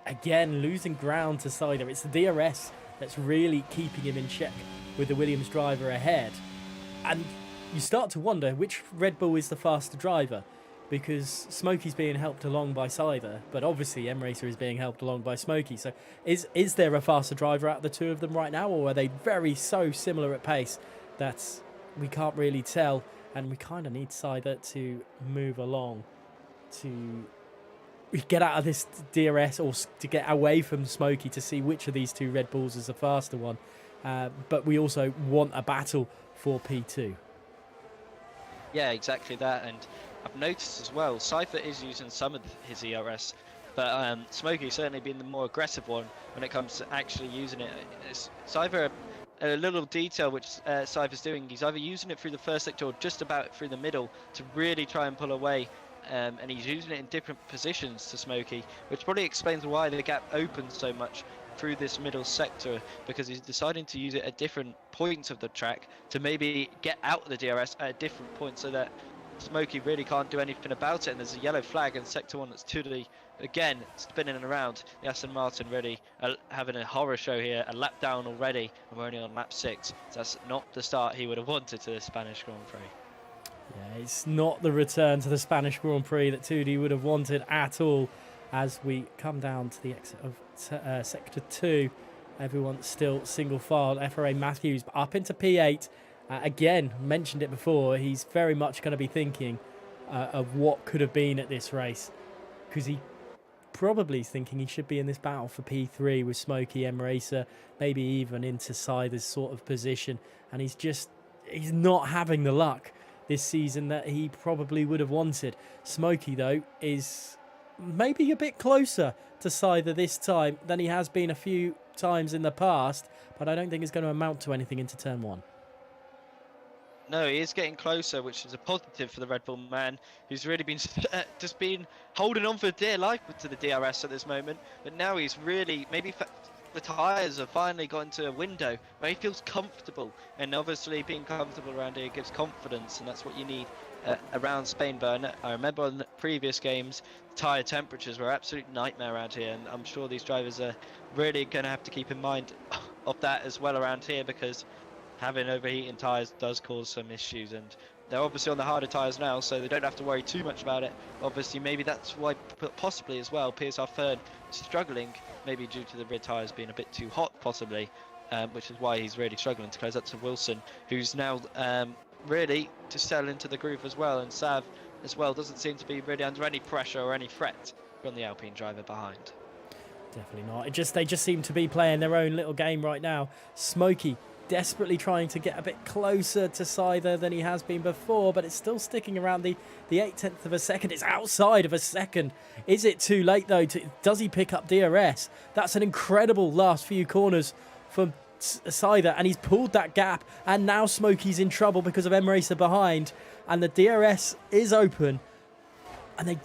A: again losing ground to Cider. It's the DRS that's really keeping him in check with the Williams driver ahead, and you start to wonder which Red Bull is the faster driver, because Smokey's being helped along by Cider, but obviously M-Racer is being helped along by Smokey. So is there a faster driver out of the two of them right now, or are they so similar at pace that we can't really tell, and we kind of need Cider to move along to get out of this DRS, or to get away from Smokey, to see which of these two Red Bulls is the faster one. But we also want a battle for P2.
G: Yeah, exactly that. And I've noticed as well, Cypher is using some of his ERS, but Smokey's certainly been the more aggressive one when it comes to actually using it. Cypher, a little detail which Cypher's doing, he's either using it through the first sector or just about through the middle to really try and pull away. And he's using it in different positions to Smokey, which probably explains why the gap opens so much through this middle sector, because he's deciding to use it at different points of the track to maybe get out of the DRS at a different point, so that Smokey really can't do anything about it. And there's a yellow flag in sector 1 that's totally, again, spinning around. The Aston Martin really having a horror show here, a lap down already, and we're only on lap 6. So that's not the start he would have wanted to the Spanish Grand Prix.
A: Yeah, it's not the return to the Spanish Grand Prix that Tudi would have wanted at all. As we come down to the exit of Sector 2, everyone's still single file. FRA Matthews up into P8. Again, mentioned it before, he's very much going to be thinking of what could have been at this race, because he probably is thinking he should be in this battle for P3 with Smokey, M-Racer, maybe even into Cider's sort of position. And he's not having the luck this season that he probably would have wanted. Smokey, though, is maybe a bit closer to Cider this time than he has been a few times in the past, but I don't think it's going to amount to anything into turn 1.
G: No, he is getting closer, which is a positive for the Red Bull man, who's really been just been holding on for dear life to the DRS at this moment. But now he's really, maybe the tyres have finally got into a window where he feels comfortable, and obviously being comfortable around here gives confidence, and that's what you need around Spain. But I remember on previous games, tyre temperatures were an absolute nightmare around here, and I'm sure these drivers are really going to have to keep in mind of that as well around here, because having overheating tyres does cause some issues, and they're obviously on the harder tyres now, so they don't have to worry too much about it. Obviously, maybe that's why possibly as well PSR Third struggling, maybe due to the red tyres being a bit too hot possibly, which is why he's really struggling to close up to Wilson, who's now really to settle into the groove as well, and Sav as well doesn't seem to be really under any pressure or any threat on the Alpine driver behind.
A: Definitely not. They just seem to be playing their own little game right now. Smokey desperately trying to get a bit closer to Scyther than he has been before, but it's still sticking around the 0.8 of a second. It's outside of a second. Is it too late though? Does he pick up DRS? That's an incredible last few corners from Scyther, and he's pulled that gap, and now Smokey's in trouble because of M-Racer behind, and the DRS is open, and he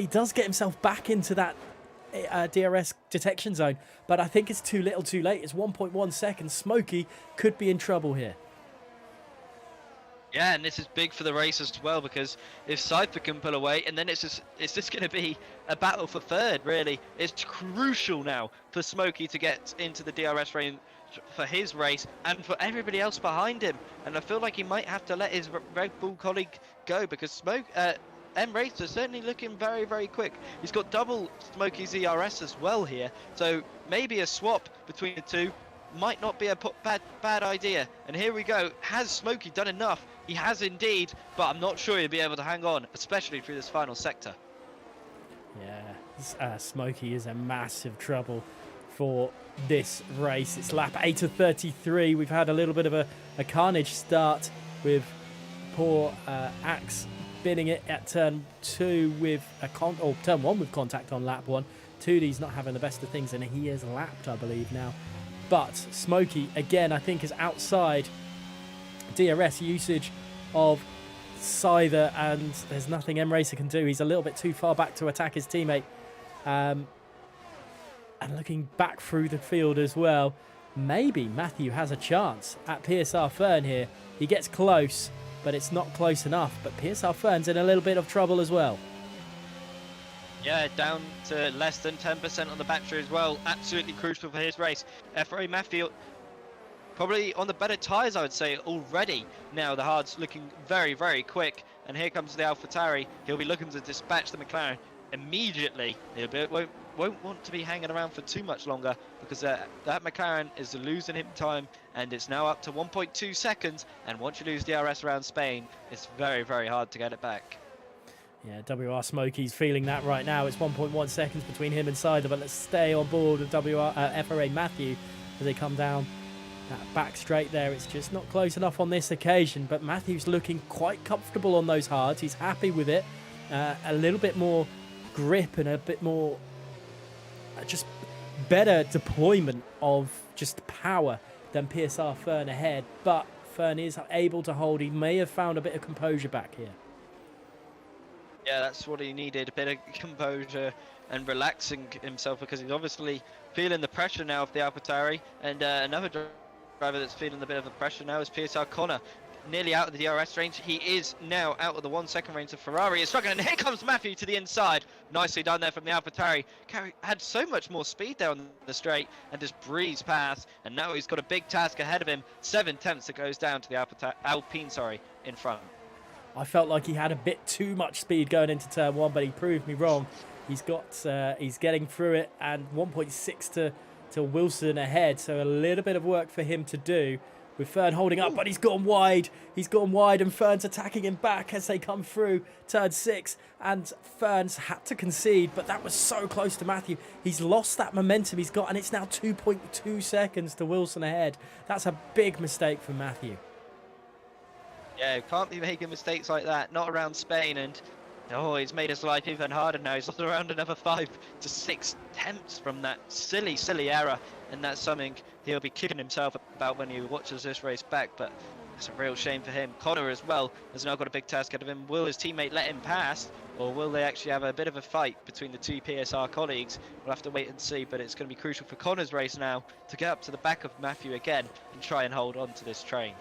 A: does get himself back into that DRS detection zone, but I think it's too little too late. It's 1.1 seconds. Smokey could be in trouble here.
G: Yeah, and this is big for the race as well, because if Cypher can pull away, and then it's just going to be a battle for third, really. It's crucial now for Smokey to get into the DRS range for his race and for everybody else behind him. And I feel like he might have to let his Red Bull colleague go, because M-Racer certainly looking very, very quick. He's got double Smokey's ERS as well here, so maybe a swap between the two might not be a bad idea. And here we go. Has Smokey done enough? He has indeed, but I'm not sure he'll be able to hang on, especially through this final sector.
A: Yeah, Smokey is in massive trouble for this race. It's lap 8 of 33. We've had a little bit of a carnage start with poor Axe binning it at turn 2 with turn 1 with contact on lap 1. 2D's not having the best of things, and he is lapped, I believe, now. But Smokey, again, I think is outside DRS usage of Scyther, and there's nothing M-Racer can do. He's a little bit too far back to attack his teammate. And looking back through the field as well, maybe Matthew has a chance at PSR Fern here. He gets close, but it's not close enough. But PSR Fern's in a little bit of trouble as well.
G: Yeah, down to less than 10% on the battery as well. Absolutely crucial for his race. FRA Matthew probably on the better tyres, I would say, already. Now the hard's looking very, very quick. And here comes the AlphaTauri. He'll be looking to dispatch the McLaren immediately. He'll won't want to be hanging around for too much longer, because that McLaren is losing him time, and it's now up to 1.2 seconds. And once you lose DRS around Spain, it's very, very hard to get it back.
A: Yeah, WR Smokey's feeling that right now. It's 1.1 seconds between him and Scyther, but let's stay on board with FRA Matthew as they come down that back straight there. It's just not close enough on this occasion, but Matthew's looking quite comfortable on those hards. He's happy with it. A little bit more grip and a bit more just better deployment of just power than PSR Fern ahead, but Fern is able to hold. He may have found a bit of composure back here.
G: Yeah, that's what he needed, a bit of composure and relaxing himself, because he's obviously feeling the pressure now of the AlphaTauri. And another driver that's feeling a bit of the pressure now is PSR Connor, nearly out of the DRS range. He is now out of the 1 second range of Ferrari. Is struggling, and here comes Matthew to the inside. Nicely done there from the AlphaTauri. Had so much more speed there on the straight and just breezed past, and now he's got a big task ahead of him. 7/10 that goes down to the Alpine in front.
A: I felt like he had a bit too much speed going into turn 1, but he proved me wrong. He's getting through it, and 1.6 to Wilson ahead, so a little bit of work for him to do, with Fern holding up, but he's gone wide. He's gone wide, and Fern's attacking him back as they come through turn 6, and Fern's had to concede, but that was so close to Matthew. He's lost that momentum he's got, and it's now 2.2 seconds to Wilson ahead. That's a big mistake for Matthew.
G: Yeah, can't be making mistakes like that, not around Spain. And he's made his life even harder now. He's lost around another 5 to 6 tenths from that silly error, and that's something he'll be kicking himself about when he watches this race back. But it's a real shame for him. Connor as well has now got a big task ahead of him. Will his teammate let him pass, or will they actually have a bit of a fight between the two PSR colleagues? We'll have to wait and see, but it's going to be crucial for Connor's race now to get up to the back of Matthew again and try and hold on to this train.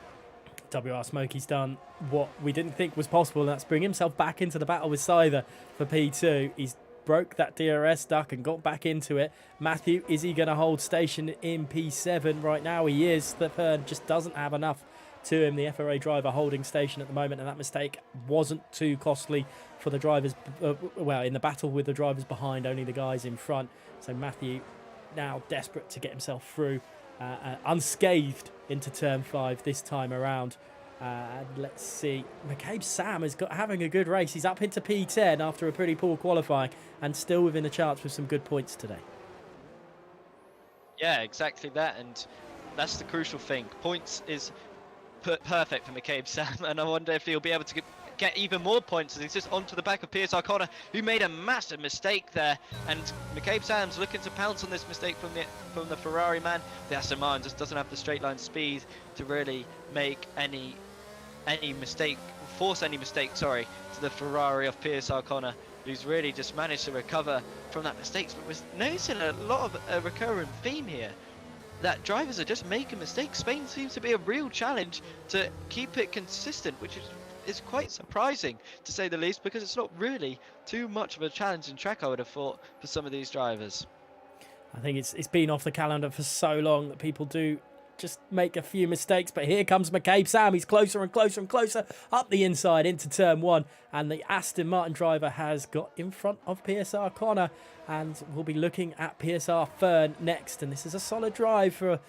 A: WR Smokey's done what we didn't think was possible, and that's bring himself back into the battle with Scyther for P2. He's broke that DRS duck and got back into it. Matthew, is he going to hold station in P7? Right now he is. The Fern just doesn't have enough to him. The FRA driver holding station at the moment, and that mistake wasn't too costly for the drivers, well, in the battle with the drivers behind, only the guys in front. So Matthew now desperate to get himself through unscathed into turn 5 this time around. And let's see, McCabe Sam has got having a good race. He's up into P10 after a pretty poor qualifying and still within a chance with some good points today.
G: Yeah, exactly that, and that's the crucial thing. Points is perfect for McCabe Sam, and I wonder if he'll be able to get even more points as he's just onto the back of PSR Connor, who made a massive mistake there, and McCabe Sam's looking to pounce on this mistake from the Ferrari man. The Aston Martin just doesn't have the straight line speed to really make any mistake, force any mistake, sorry, to the Ferrari of PSR Connor, who's really just managed to recover from that mistake. But we're noticing a lot of a recurrent theme here, that drivers are just making mistakes. Spain seems to be a real challenge to keep it consistent, which is quite surprising to say the least, because it's not really too much of a challenging track, I would have thought, for some of these drivers.
A: I think it's been off the calendar for so long that people do just make a few mistakes, but here comes McCabe Sam. He's closer and closer and closer up the inside into turn 1, and the Aston Martin driver has got in front of PSR Connor, and we'll be looking at PSR Fern next. And this is a solid drive for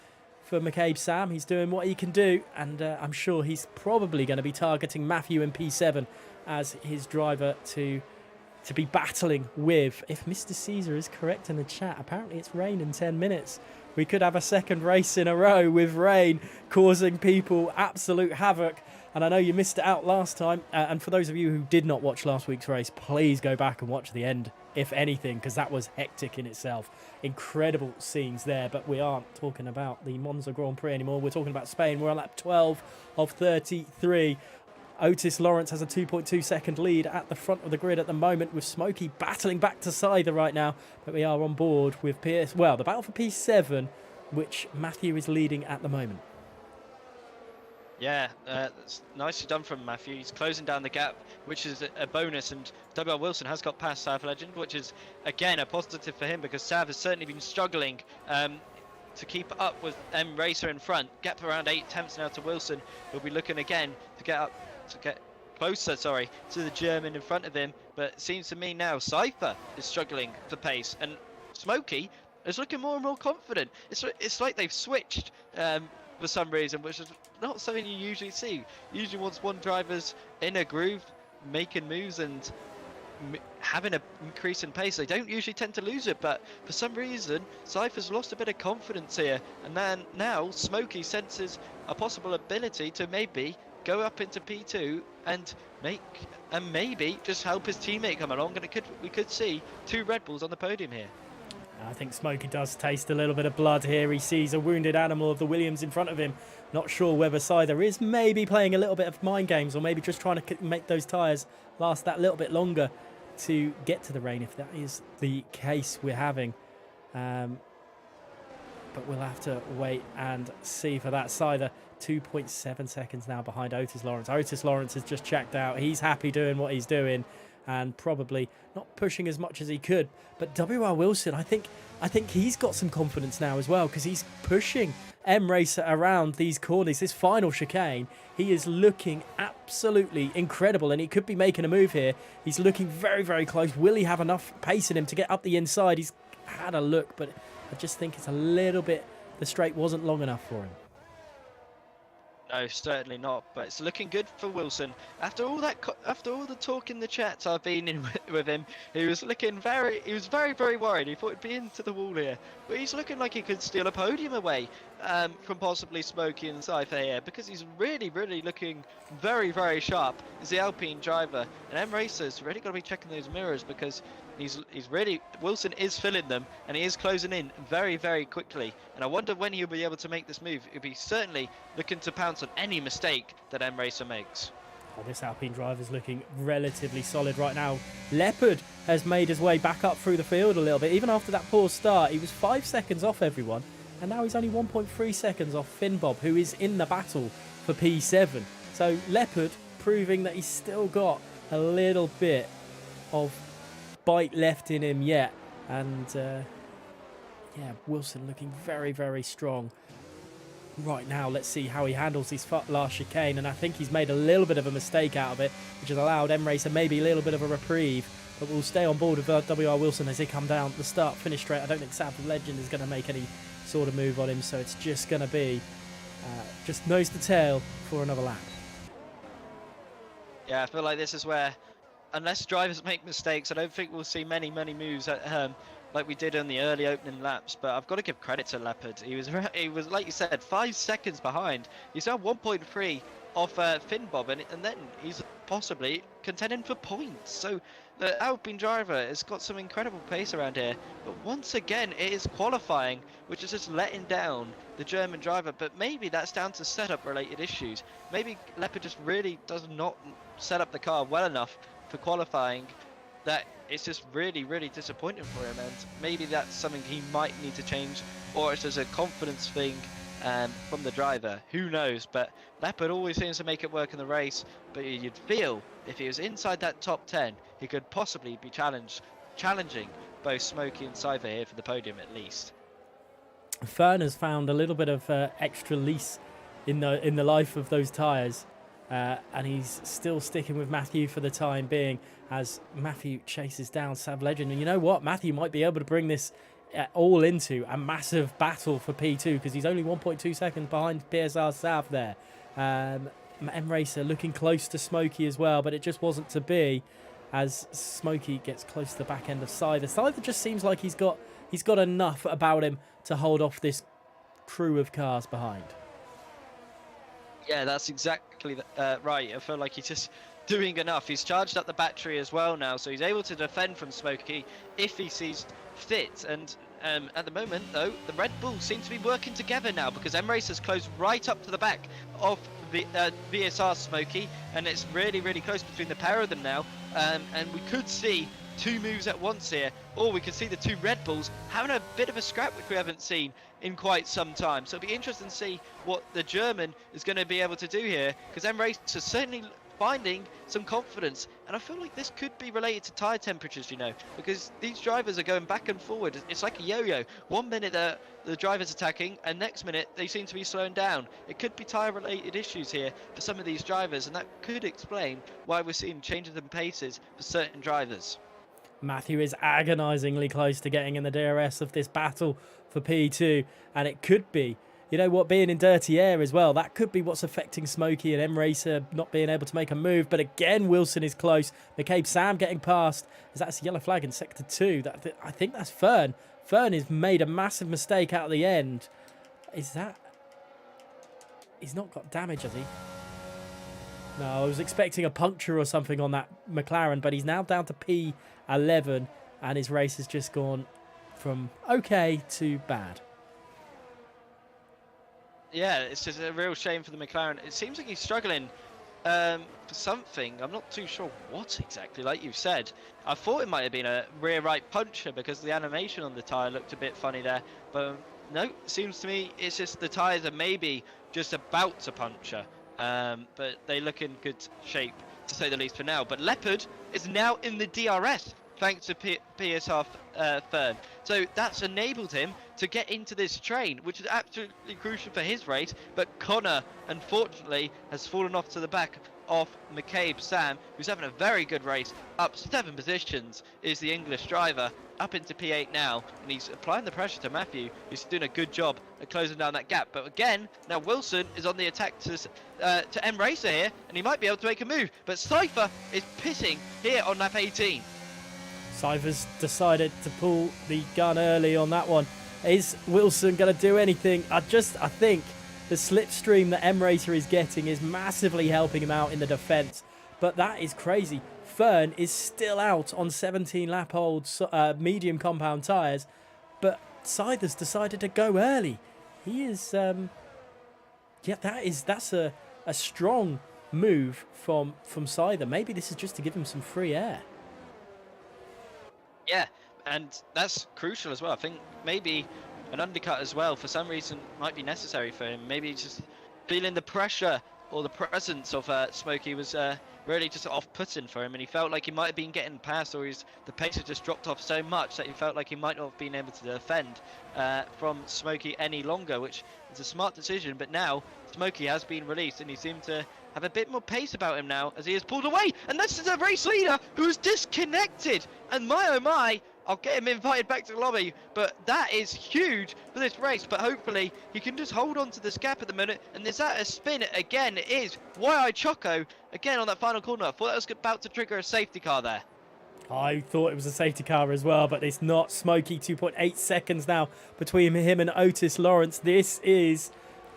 A: McCabe Sam. He's doing what he can do, and I'm sure he's probably going to be targeting Matthew in P7 as his driver to be battling with. If Mr. Caesar is correct in the chat, apparently it's rain in 10 minutes. We could have a second race in a row with rain causing people absolute havoc. And I know you missed it out last time. And for those of you who did not watch last week's race, please go back and watch the end, if anything, because that was hectic in itself. Incredible scenes there. But we aren't talking about the Monza Grand Prix anymore. We're talking about Spain. We're on lap 12 of 33. Otis Lawrence has a 2.2 second lead at the front of the grid at the moment, with Smokey battling back to Scyther right now. But we are on board with the battle for P7, which Matthew is leading at the moment.
G: Yeah, that's nicely done from Matthew. He's closing down the gap, which is a bonus, and WR Wilson has got past Sav Legend, which is, again, a positive for him, because Sav has certainly been struggling to keep up with M Racer in front. Gap around 8 tenths now to Wilson. He'll be looking again to get closer, to the German in front of him, but it seems to me now Cypher is struggling for pace, and Smokey is looking more and more confident. It's like they've switched for some reason, which is not something you usually see. Usually once one driver's in a groove, making moves and having an increase in pace, they don't usually tend to lose it, but for some reason Cypher's lost a bit of confidence here, and then now Smokey senses a possible ability to maybe go up into P2 and maybe just help his teammate come along, and we could see 2 Red Bulls on the podium here.
A: I think Smokey does taste a little bit of blood here. He sees a wounded animal of the Williams in front of him. Not sure whether Scyther is maybe playing a little bit of mind games, or maybe just trying to make those tyres last that little bit longer to get to the rain, if that is the case we're having. But we'll have to wait and see for that. Scyther 2.7 seconds now behind Otis Lawrence. Otis Lawrence has just checked out. He's happy doing what he's doing and probably not pushing as much as he could. But WR Wilson, I think he's got some confidence now as well, because he's pushing M Racer around these corners. This final chicane, he is looking absolutely incredible, and he could be making a move here. He's looking very, very close. Will he have enough pace in him to get up the inside? He's had a look, but I just think it's a little bit, the straight wasn't long enough for him.
G: No, certainly not. But it's looking good for Wilson. After all the talk in the chats I've been in with him, he was very, very worried. He thought he'd be into the wall here, but he's looking like he could steal a podium away from possibly Smokey and Cypher here, because he's really, really looking very, very sharp as the Alpine driver. And M Racer's really got to be checking those mirrors, because Wilson is filling them, and he is closing in very, very quickly. And I wonder when he'll be able to make this move. He'll be certainly looking to pounce on any mistake that M Racer makes.
A: Oh, this Alpine driver's looking relatively solid right now. Leopard has made his way back up through the field a little bit. Even after that poor start, he was 5 seconds off everyone, and now he's only 1.3 seconds off Finn Bob, who is in the battle for P7. So Leopard proving that he's still got a little bit of bite left in him yet, and yeah, Wilson looking very, very strong right now. Let's see how he handles his last chicane, and I think he's made a little bit of a mistake out of it, which has allowed M Racer maybe a little bit of a reprieve. But we'll stay on board with WR Wilson as he come down the start finish straight. I don't think Sav Legend is going to make any sort of move on him, so it's just going to be just nose to tail for another lap.
G: Yeah, I feel like this is where, unless drivers make mistakes, I don't think we'll see many moves like we did on the early opening laps. But I've got to give credit to Leopard. He was like you said, 5 seconds behind. He's now 1.3 off Finn Bob, and then he's possibly contending for points. So the Alpine driver has got some incredible pace around here. But once again, it is qualifying, which is just letting down the German driver. But maybe that's down to setup related issues. Maybe Leopard just really does not set up the car well enough for qualifying, that it's just really disappointing for him, and maybe that's something he might need to change, or it's just a confidence thing from the driver. Who knows? But Leopard always seems to make it work in the race, but you'd feel if he was inside that top 10, he could possibly be challenging both Smokey and Cypher here for the podium at least.
A: Fern has found a little bit of extra lease in the life of those tyres. And he's still sticking with Matthew for the time being as Matthew chases down Sav Legend. And you know what? Matthew might be able to bring this all into a massive battle for P2 because he's only 1.2 seconds behind PSR Sav there. M-Racer looking close to Smokey as well, but it just wasn't to be as Smokey gets close to the back end of Cyther. Cyther just seems like he's got enough about him to hold off this crew of cars behind.
G: Yeah, that's exactly right. I feel like he's just doing enough. He's charged up the battery as well now, so he's able to defend from Smokey if he sees fit. And at the moment, though, the Red Bulls seem to be working together now because M-Racer's close right up to the back of the VSR Smokey, and it's really close between the pair of them now. And we could see 2 moves at once here, or we could see the 2 Red Bulls having a bit of a scrap, which we haven't seen in quite some time. So it'll be interesting to see what the German is going to be able to do here, because M-Race is certainly finding some confidence, and I feel like this could be related to tyre temperatures, you know, because these drivers are going back and forward. It's like a yo-yo. 1 minute the driver's attacking, and next minute they seem to be slowing down. It could be tyre related issues here for some of these drivers, and that could explain why we're seeing changes in paces for certain drivers.
A: Matthew is agonisingly close to getting in the DRS of this battle for P2, and it could be, you know what, being in dirty air as well, that could be what's affecting Smokey and M-Racer not being able to make a move. But again, Wilson is close. McCabe Sam getting past, as that's a yellow flag in sector 2. I think that's Fern. Fern has made a massive mistake out of the end. Is that... He's not got damage, has he? No, I was expecting a puncture or something on that McLaren, but he's now down to P11, and his race has just gone from okay to bad.
G: Yeah, it's just a real shame for the McLaren. It seems like he's struggling for something. I'm not too sure what exactly, like you said. I thought it might have been a rear right puncher because the animation on the tyre looked a bit funny there. But no, it seems to me it's just the tyres are maybe just about to puncture. But they look in good shape, to say the least, for now. But Leopard is now in the DRS, thanks to PSR Fern. So that's enabled him to get into this train, which is absolutely crucial for his race. But Connor, unfortunately, has fallen off to the back of McCabe Sam, who's having a very good race, up 7 positions, is the English driver, up into P8 now, and he's applying the pressure to Matthew, who's doing a good job at closing down that gap. But again, now Wilson is on the attack to M-Racer here, and he might be able to make a move, but Cypher is pissing here on lap 18.
A: Cypher's decided to pull the gun early on that one. Is Wilson going to do anything? I think the slipstream that M-Racer is getting is massively helping him out in the defence. But that is crazy. Fern is still out on 17-lap-old medium compound tyres. But Cyther's decided to go early. He is... yeah, that's a strong move from Cyther. Maybe this is just to give him some free air.
G: Yeah, and that's crucial as well. I think maybe an undercut as well, for some reason, might be necessary for him. Maybe just feeling the pressure or the presence of Smokey was really just off-putting for him, and he felt like he might have been getting past, or the pace had just dropped off so much that he felt like he might not have been able to defend from Smokey any longer, which is a smart decision. But now Smokey has been released, and he seemed to have a bit more pace about him now as he is pulled away, and this is a race leader who's disconnected. And my oh my, I'll get him invited back to the lobby, but that is huge for this race. But hopefully he can just hold on to this gap at the minute. And is that a spin again? It is. Why Choco again on that final corner? I thought that was about to trigger a safety car there.
A: I thought it was a safety car as well, but it's not. Smokey, 2.8 seconds now between him and Otis Lawrence. This is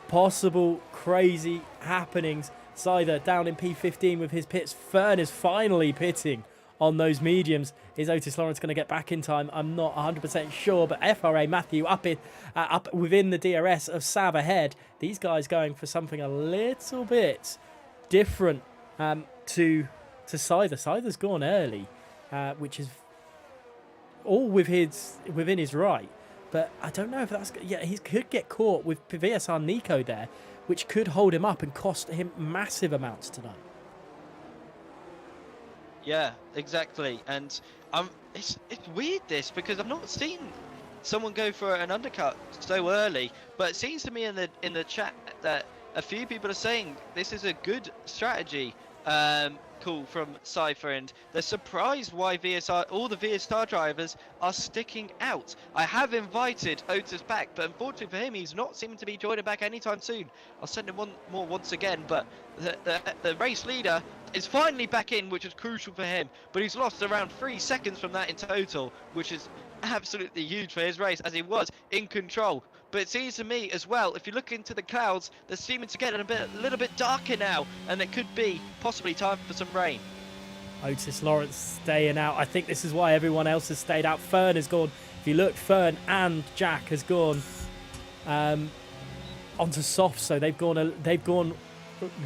A: possible crazy happenings. Sider down in P15 with his pits. Fern is finally pitting on those mediums. Is Otis Lawrence going to get back in time? I'm not 100% sure, but FRA Matthew up within the DRS of Sav ahead. These guys going for something a little bit different to Sider. Sider's gone early, which is all within his right. But I don't know if that's... Yeah, he could get caught with VSR Nico there, which could hold him up and cost him massive amounts tonight.
G: Yeah, exactly. And it's weird this, because I've not seen someone go for an undercut so early. But it seems to me in the chat that a few people are saying this is a good strategy. Call from Cypher, and they're surprised why all the VSR drivers are sticking out. I have invited Otis back, but unfortunately for him, he's not seeming to be joining back anytime soon. I'll send him one more once again, but the race leader is finally back in, which is crucial for him, but he's lost around 3 seconds from that in total, which is absolutely huge for his race, as he was in control. But it seems to me as well, if you look into the clouds, they're seeming to get a little bit darker now, and it could be possibly time for some rain.
A: Otis Lawrence staying out. I think this is why everyone else has stayed out. Fern has gone. If you look, Fern and Jack has gone onto soft, so they've gone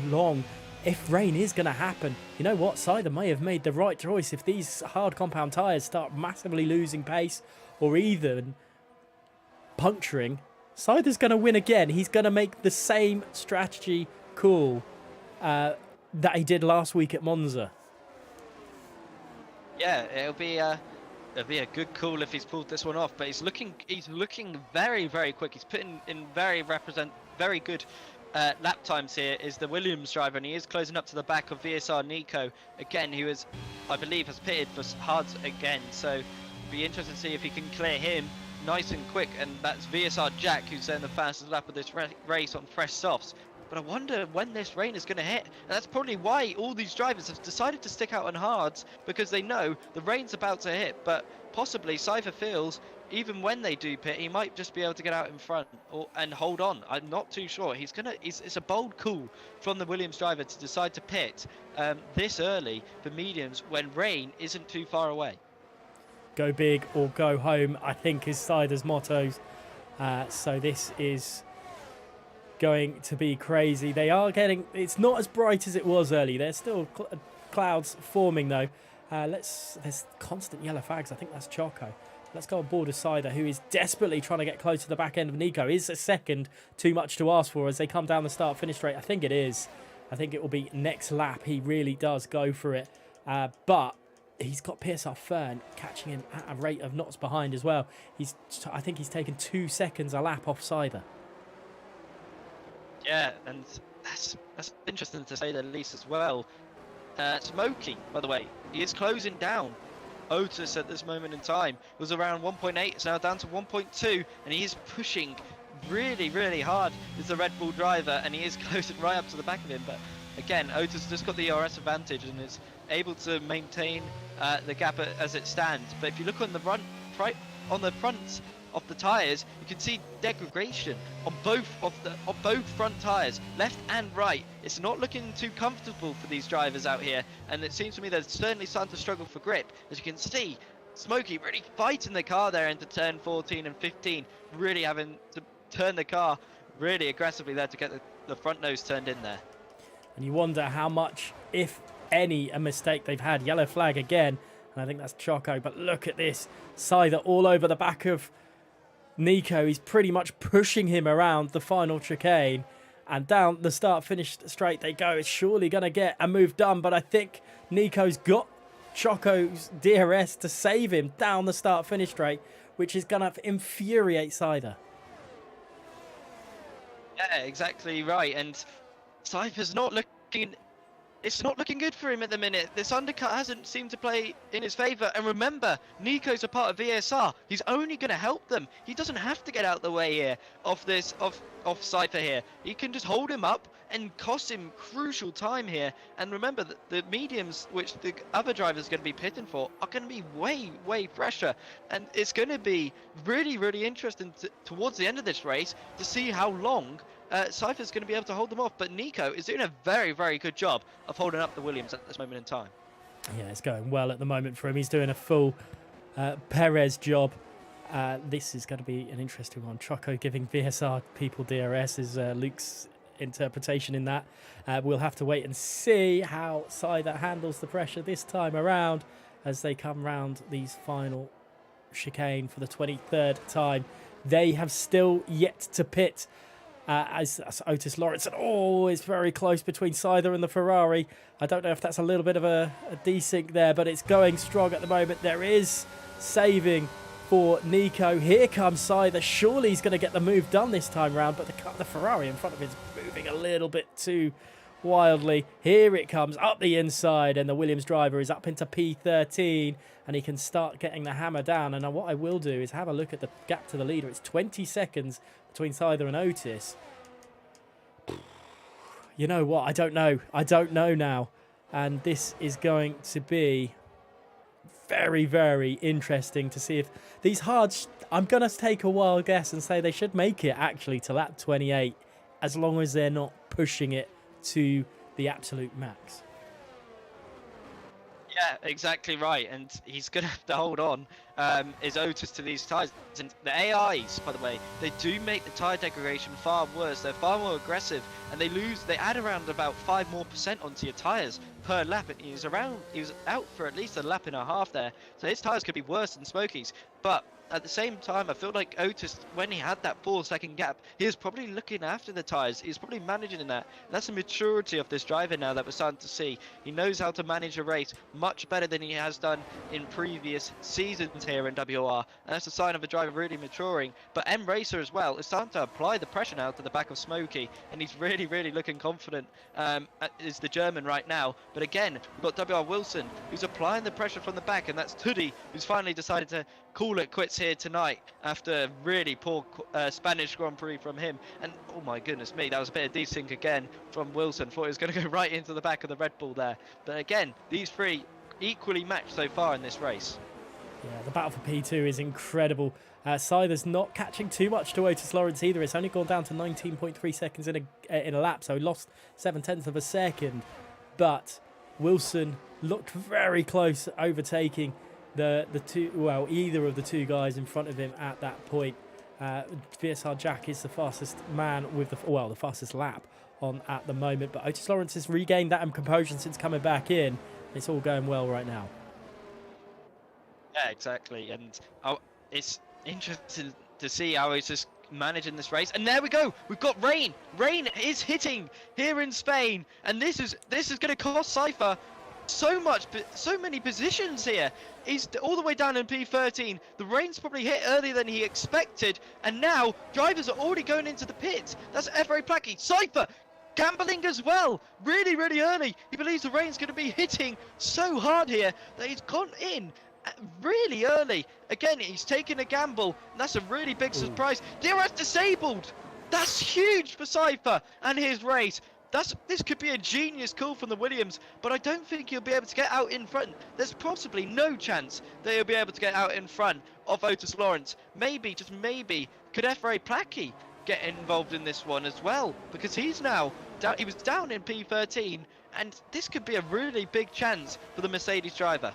A: long. If rain is going to happen, you know what? Cider may have made the right choice. If these hard compound tyres start massively losing pace or even puncturing, Cider's going to win again. He's going to make the same strategy call that he did last week at Monza.
G: Yeah, it'll be a good call if he's pulled this one off. But he's looking very, very quick. He's putting in very good lap times here. Is the Williams driver, and he is closing up to the back of VSR Nico again, who is, I believe, has pitted for hards again. So it'll be interesting to see if he can clear him nice and quick. And that's VSR Jack, who's in the fastest lap of this race on fresh softs. But I wonder when this rain is going to hit. And that's probably why all these drivers have decided to stick out on hards, because they know the rain's about to hit. But possibly Cypher feels even when they do pit, he might just be able to get out in front and hold on. I'm not too sure. It's a bold call from the Williams driver to decide to pit this early for mediums when rain isn't too far away.
A: Go big or go home, I think, is Cider's mottos. So this is going to be crazy. They are getting... It's not as bright as it was early. There's still clouds forming, though. There's constant yellow flags. I think that's Choco. Let's go on board with Cider, who is desperately trying to get close to the back end of Nico. Is a second too much to ask for as they come down the start-finish straight? I think it is. I think it will be next lap. He really does go for it. But he's got PSR Fern catching him at a rate of knots behind as well. I think he's taken 2 seconds a lap off Cider.
G: Yeah, and that's interesting to say the least as well. Smokey, by the way, he is closing down Otis at this moment in time. It was around 1.8, it's now down to 1.2, and he is pushing really, really hard as the Red Bull driver, and he is closing right up to the back of him. But again, Otis just got the ERS advantage and is able to maintain the gap as it stands. But if you look on the front of the tyres, you can see degradation on both front tyres, left and right. It's not looking too comfortable for these drivers out here, and it seems to me they're certainly starting to struggle for grip. As you can see, Smokey really fighting the car there into turn 14 and 15, really having to turn the car really aggressively there to get the front nose turned in there.
A: And you wonder how much, if any, a mistake they've had. Yellow flag again, and I think that's Choco. But look at this, Cider all over the back of Nico. He's pretty much pushing him around the final chicane, and down the start-finish straight they go. It's surely going to get a move done, but I think Nico's got Choco's DRS to save him down the start-finish straight, which is going to infuriate Cider.
G: Yeah, exactly right. And Cypher's not looking it's not looking good for him at the minute. This undercut hasn't seemed to play in his favour. And remember, Nico's a part of VSR. He's only going to help them. He doesn't have to get out the way here of Cypher here. He can just hold him up and cost him crucial time here. And remember that the mediums, which the other drivers are going to be pitting for, are going to be way fresher. And it's going to be really interesting towards the end of this race to see how long Cypher's going to be able to hold them off, but Nico is doing a very good job of holding up the Williams at this moment in time.
A: Yeah, it's going well at the moment for him. He's doing a full Perez job. This is going to be an interesting one. Choco giving VSR people DRS is Luke's interpretation in that. We'll have to wait and see how Cyther handles the pressure this time around as they come round these final chicane for the 23rd time. They have still yet to pit. As Otis Lawrenson, it's very close between Cyther and the Ferrari. I don't know if that's a little bit of a desync there, but it's going strong at the moment. There is saving for Nico. Here comes Cyther. Surely he's going to get the move done this time round, but the Ferrari in front of him is moving a little bit too wildly. Here it comes up the inside, and the Williams driver is up into P13, and he can start getting the hammer down. And what I will do is have a look at the gap to the leader. It's 20 seconds between Cyther and Otis. You know what? I don't know. I don't know now. And this is going to be very interesting to see if these hards... I'm going to take a wild guess and say they should make it actually to lap 28, as long as they're not pushing it to the absolute max.
G: Yeah, exactly right, and he's going to have to hold on is Otis to these tyres. And the AIs, by the way, they do make the tyre degradation far worse. They're far more aggressive, and they add around about 5% more onto your tyres per lap. And he was out for at least a lap and a half there, so his tyres could be worse than Smokey's. But at the same time, I feel like Otis, when he had that 4-second gap, he was probably looking after the tyres. He was probably managing that. And that's the maturity of this driver now that we're starting to see. He knows how to manage a race much better than he has done in previous seasons here in WOR. And that's a sign of a driver really maturing. But M Racer as well is starting to apply the pressure now to the back of Smokey. And he's really looking confident, is the German right now. But again, we've got WR Wilson, who's applying the pressure from the back. And that's Tudi, who's finally decided to call it quits here tonight after a really poor Spanish Grand Prix from him. And oh my goodness me, that was a bit of desync again from Wilson. Thought he was going to go right into the back of the Red Bull there. But again, these three equally matched so far in this race.
A: Yeah, the battle for P2 is incredible. Cyther's not catching too much to Otis Lawrence either. It's only gone down to 19.3 seconds in a lap, so lost 0.7 of a second. But Wilson looked very close, overtaking the two, well, either of the two guys in front of him at that point. VSR Jack is the fastest man with the fastest lap on at the moment, but Otis Lawrence has regained that composure since coming back in. It's all going well right now.
G: Yeah, exactly, and it's interesting to see how he's just managing this race. And there we go, we've got rain. Rain is hitting here in Spain, and this is going to cost Cypher so many positions here. He's all the way down in P13. The rain's probably hit earlier than he expected, and now drivers are already going into the pits. That's F.A. Placky. Cypher gambling as well, really early. He believes the rain's going to be hitting so hard here that he's gone in really early. Again, he's taking a gamble, and that's a really big surprise. DRS disabled. That's huge for Cypher and his race. This could be a genius call from the Williams, but I don't think he'll be able to get out in front. There's possibly no chance that he'll be able to get out in front of Otis Lawrence. Maybe, just maybe, could F.A. Placky get involved in this one as well? Because he's now down, he was down in P13, and this could be a really big chance for the Mercedes driver.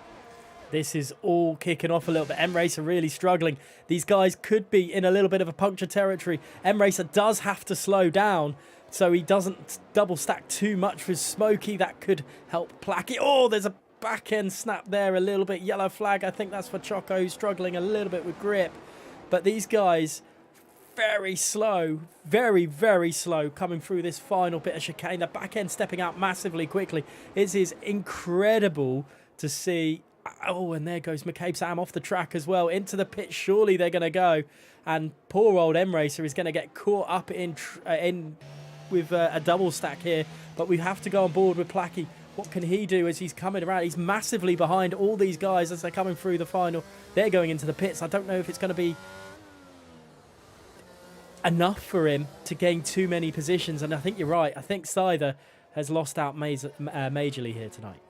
A: This is all kicking off a little bit. M-Racer really struggling. These guys could be in a little bit of a puncture territory. M-Racer does have to slow down so he doesn't double stack too much with Smokey. That could help Placky. Oh, there's a back end snap there a little bit. Yellow flag. I think that's for Choco, who's struggling a little bit with grip. But these guys, very slow, very slow coming through this final bit of chicane. The back end stepping out massively quickly. It is incredible to see. Oh, and there goes McCabe Sam off the track as well. Into the pit, surely they're going to go. And poor old M-Racer is going to get caught up in with a double stack here. But we have to go on board with Placky. What can he do as he's coming around? He's massively behind all these guys as they're coming through the final. They're going into the pits. I don't know if it's going to be enough for him to gain too many positions. And I think you're right. I think Scyther has lost out majorly here tonight.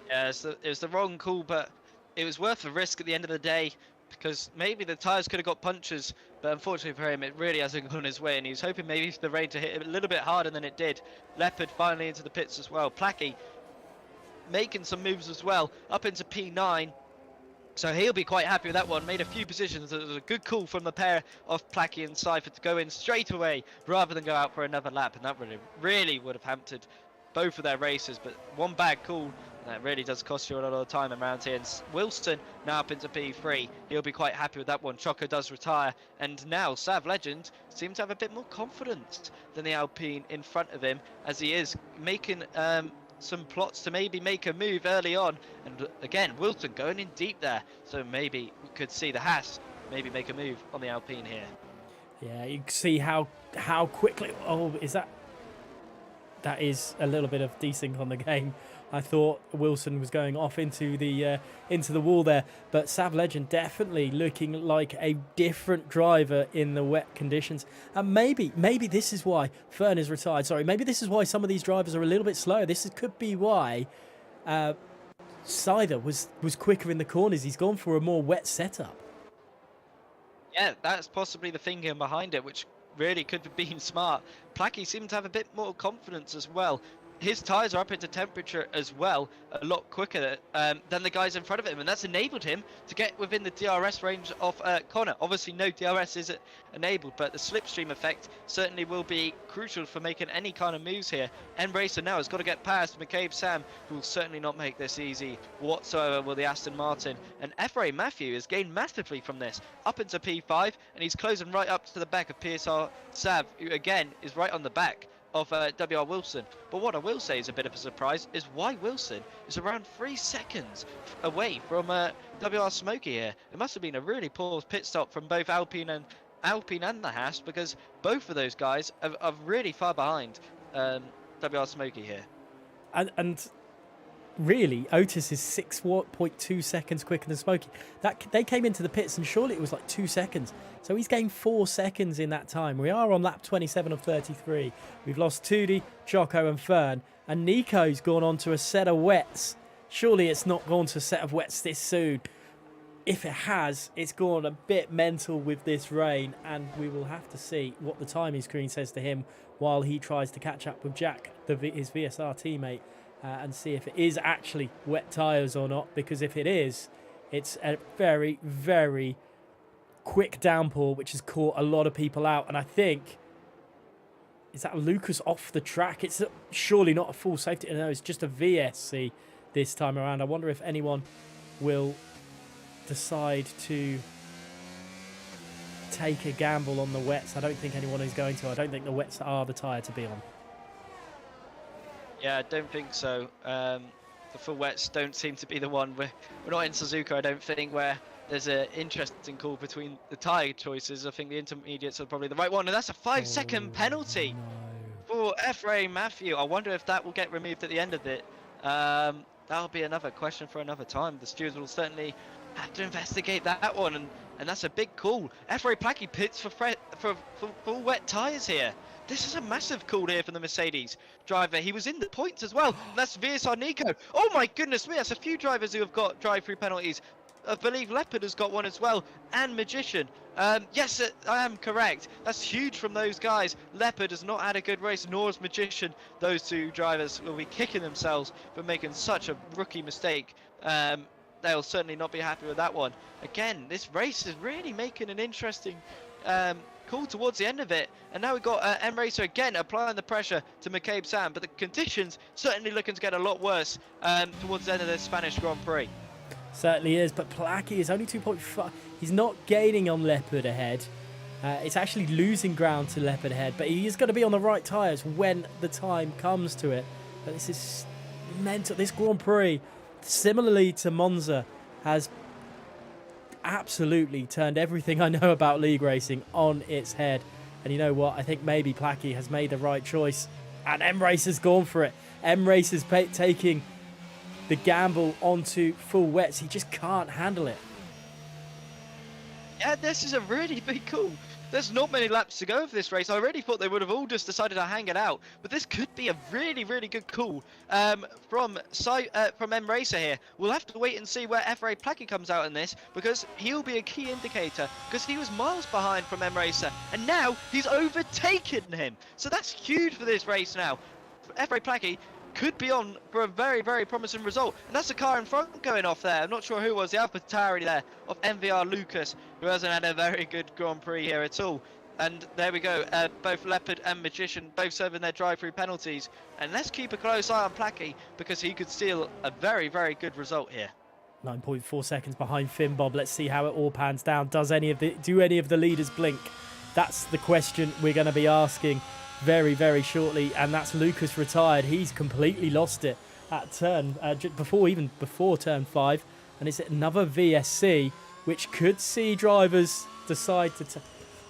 G: Yeah, it was the wrong call, but it was worth the risk at the end of the day, because maybe the tyres could have got punctures, but unfortunately for him, it really hasn't gone his way, and he was hoping maybe for the rain to hit it a little bit harder than it did. Leopard finally into the pits as well. Placky making some moves as well, up into P9, so he'll be quite happy with that one. Made a few positions. It was a good call from the pair of Placky and Cypher to go in straight away rather than go out for another lap, and that really would have hampered both of their races. But one bad call, that really does cost you a lot of time around here. And Wilson now up into P3. He'll be quite happy with that one. Choco does retire. And now Sav Legend seems to have a bit more confidence than the Alpine in front of him, as he is making some plots to maybe make a move early on. And again, Wilson going in deep there. So maybe we could see the Haas maybe make a move on the Alpine here.
A: Yeah, you can see how quickly... Oh, is that... That is a little bit of desync on the game. I thought Wilson was going off into the wall there, but Sav Legend definitely looking like a different driver in the wet conditions. And maybe this is why Fern is retired. Sorry, maybe this is why some of these drivers are a little bit slower. Could be why Scyther was quicker in the corners. He's gone for a more wet setup.
G: Yeah, that's possibly the thinking behind it, which really could have been smart. Placky seemed to have a bit more confidence as well. His tyres are up into temperature as well, a lot quicker than the guys in front of him, and that's enabled him to get within the DRS range of Connor. Obviously no DRS is enabled, but the slipstream effect certainly will be crucial for making any kind of moves here. Racer now has got to get past McCabe Sam, who will certainly not make this easy whatsoever with the Aston Martin. And F.A. Matthew has gained massively from this, up into P5, and he's closing right up to the back of PSR Sav, who again is right on the back of WR Wilson. But what I will say is a bit of a surprise is why Wilson is around 3 seconds away from WR Smokey here. It must have been a really poor pit stop from both Alpine and the Haas, because both of those guys are really far behind WR Smokey here.
A: And really, Otis is 6.2 seconds quicker than Smokey. They came into the pits and surely it was like 2 seconds. So he's gained 4 seconds in that time. We are on lap 27 of 33. We've lost Tudi, Choco and Fern. And Nico's gone on to a set of wets. Surely it's not gone to a set of wets this soon. If it has, it's gone a bit mental with this rain. And we will have to see what the timing screen says to him while he tries to catch up with Jack, his VSR teammate. And see if it is actually wet tyres or not, because if it is, it's a very, very quick downpour which has caught a lot of people out. And I think, is that Lucas off the track? It's surely not a full safety. No, it's just a VSC this time around. I wonder if anyone will decide to take a gamble on the wets. I don't think anyone is going to. I don't think the wets are the tyre to be on.
G: Yeah, I don't think so. The full wets don't seem to be the one. We're not in Suzuka, I don't think, where there's an interesting call between the tyre choices. I think the intermediates are probably the right one, and that's a 5-second penalty for F.A. Matthew. I wonder if that will get removed at the end of it. That'll be another question for another time. The stewards will certainly have to investigate that one, and that's a big call. F.A. Placky pits for full wet tyres here. This is a massive call here from the Mercedes driver. He was in the points as well. That's VSR Nico. Oh my goodness me, that's a few drivers who have got drive-through penalties. I believe Leopard has got one as well, and Magician. Yes, I am correct. That's huge from those guys. Leopard has not had a good race, nor has Magician. Those two drivers will be kicking themselves for making such a rookie mistake. They'll certainly not be happy with that one. Again, this race is really making an interesting call towards the end of it, and now we've got Racer again applying the pressure to McCabe Sam, but the conditions certainly looking to get a lot worse towards the end of the Spanish Grand Prix.
A: Certainly is, but Placky is only 2.5. He's not gaining on Leopard ahead. It's actually losing ground to Leopard ahead, but he is going to be on the right tyres when the time comes to it. But this is mental. This Grand Prix, similarly to Monza, has absolutely turned everything I know about league racing on its head. And you know what? I think maybe Placky has made the right choice, and M-Race has gone for it. M Race is taking the gamble onto full wets. He just can't handle it.
G: Yeah, this is a really big call. There's not many laps to go for this race. I really thought they would have all just decided to hang it out, but this could be a really, really good call from M Racer here. We'll have to wait and see where FRA Placky comes out in this, because he'll be a key indicator, because he was miles behind from M Racer, and now he's overtaken him. So that's huge for this race now. FRA Placky could be on for a very, very promising result. And that's the car in front going off there. I'm not sure who it was, the AlphaTauri there of MVR Lucas, who hasn't had a very good Grand Prix here at all. And there we go, both Leopard and Magician both serving their drive-through penalties. And let's keep a close eye on Placky, because he could steal a very, very good result here.
A: 9.4 seconds behind Finn Bob. Let's see how it all pans down. Do any of the leaders blink? That's the question we're going to be asking very, very shortly. And that's Lucas retired. He's completely lost it at turn before turn 5, and it's another VSC, which could see drivers decide to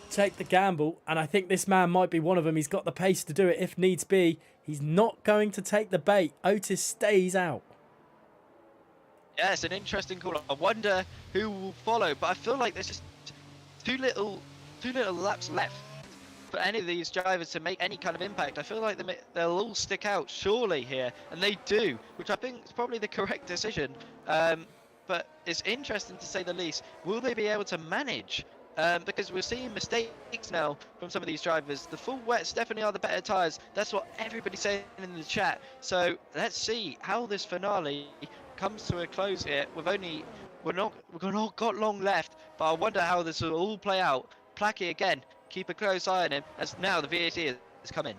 A: take the gamble. And I think this man might be one of them. He's got the pace to do it if needs be. He's not going to take the bait. Otis stays out.
G: Yeah, it's an interesting call. I wonder who will follow, but I feel like there's just too little laps left for any of these drivers to make any kind of impact. I feel like they'll all stick out surely here, and they do, which I think is probably the correct decision. But it's interesting to say the least. Will they be able to manage? Because we're seeing mistakes now from some of these drivers. The full wets definitely are the better tyres. That's what everybody's saying in the chat. So let's see how this finale comes to a close here. We've not got long left, but I wonder how this will all play out. Placky again, keep a close eye on him, as now the VAT has come in.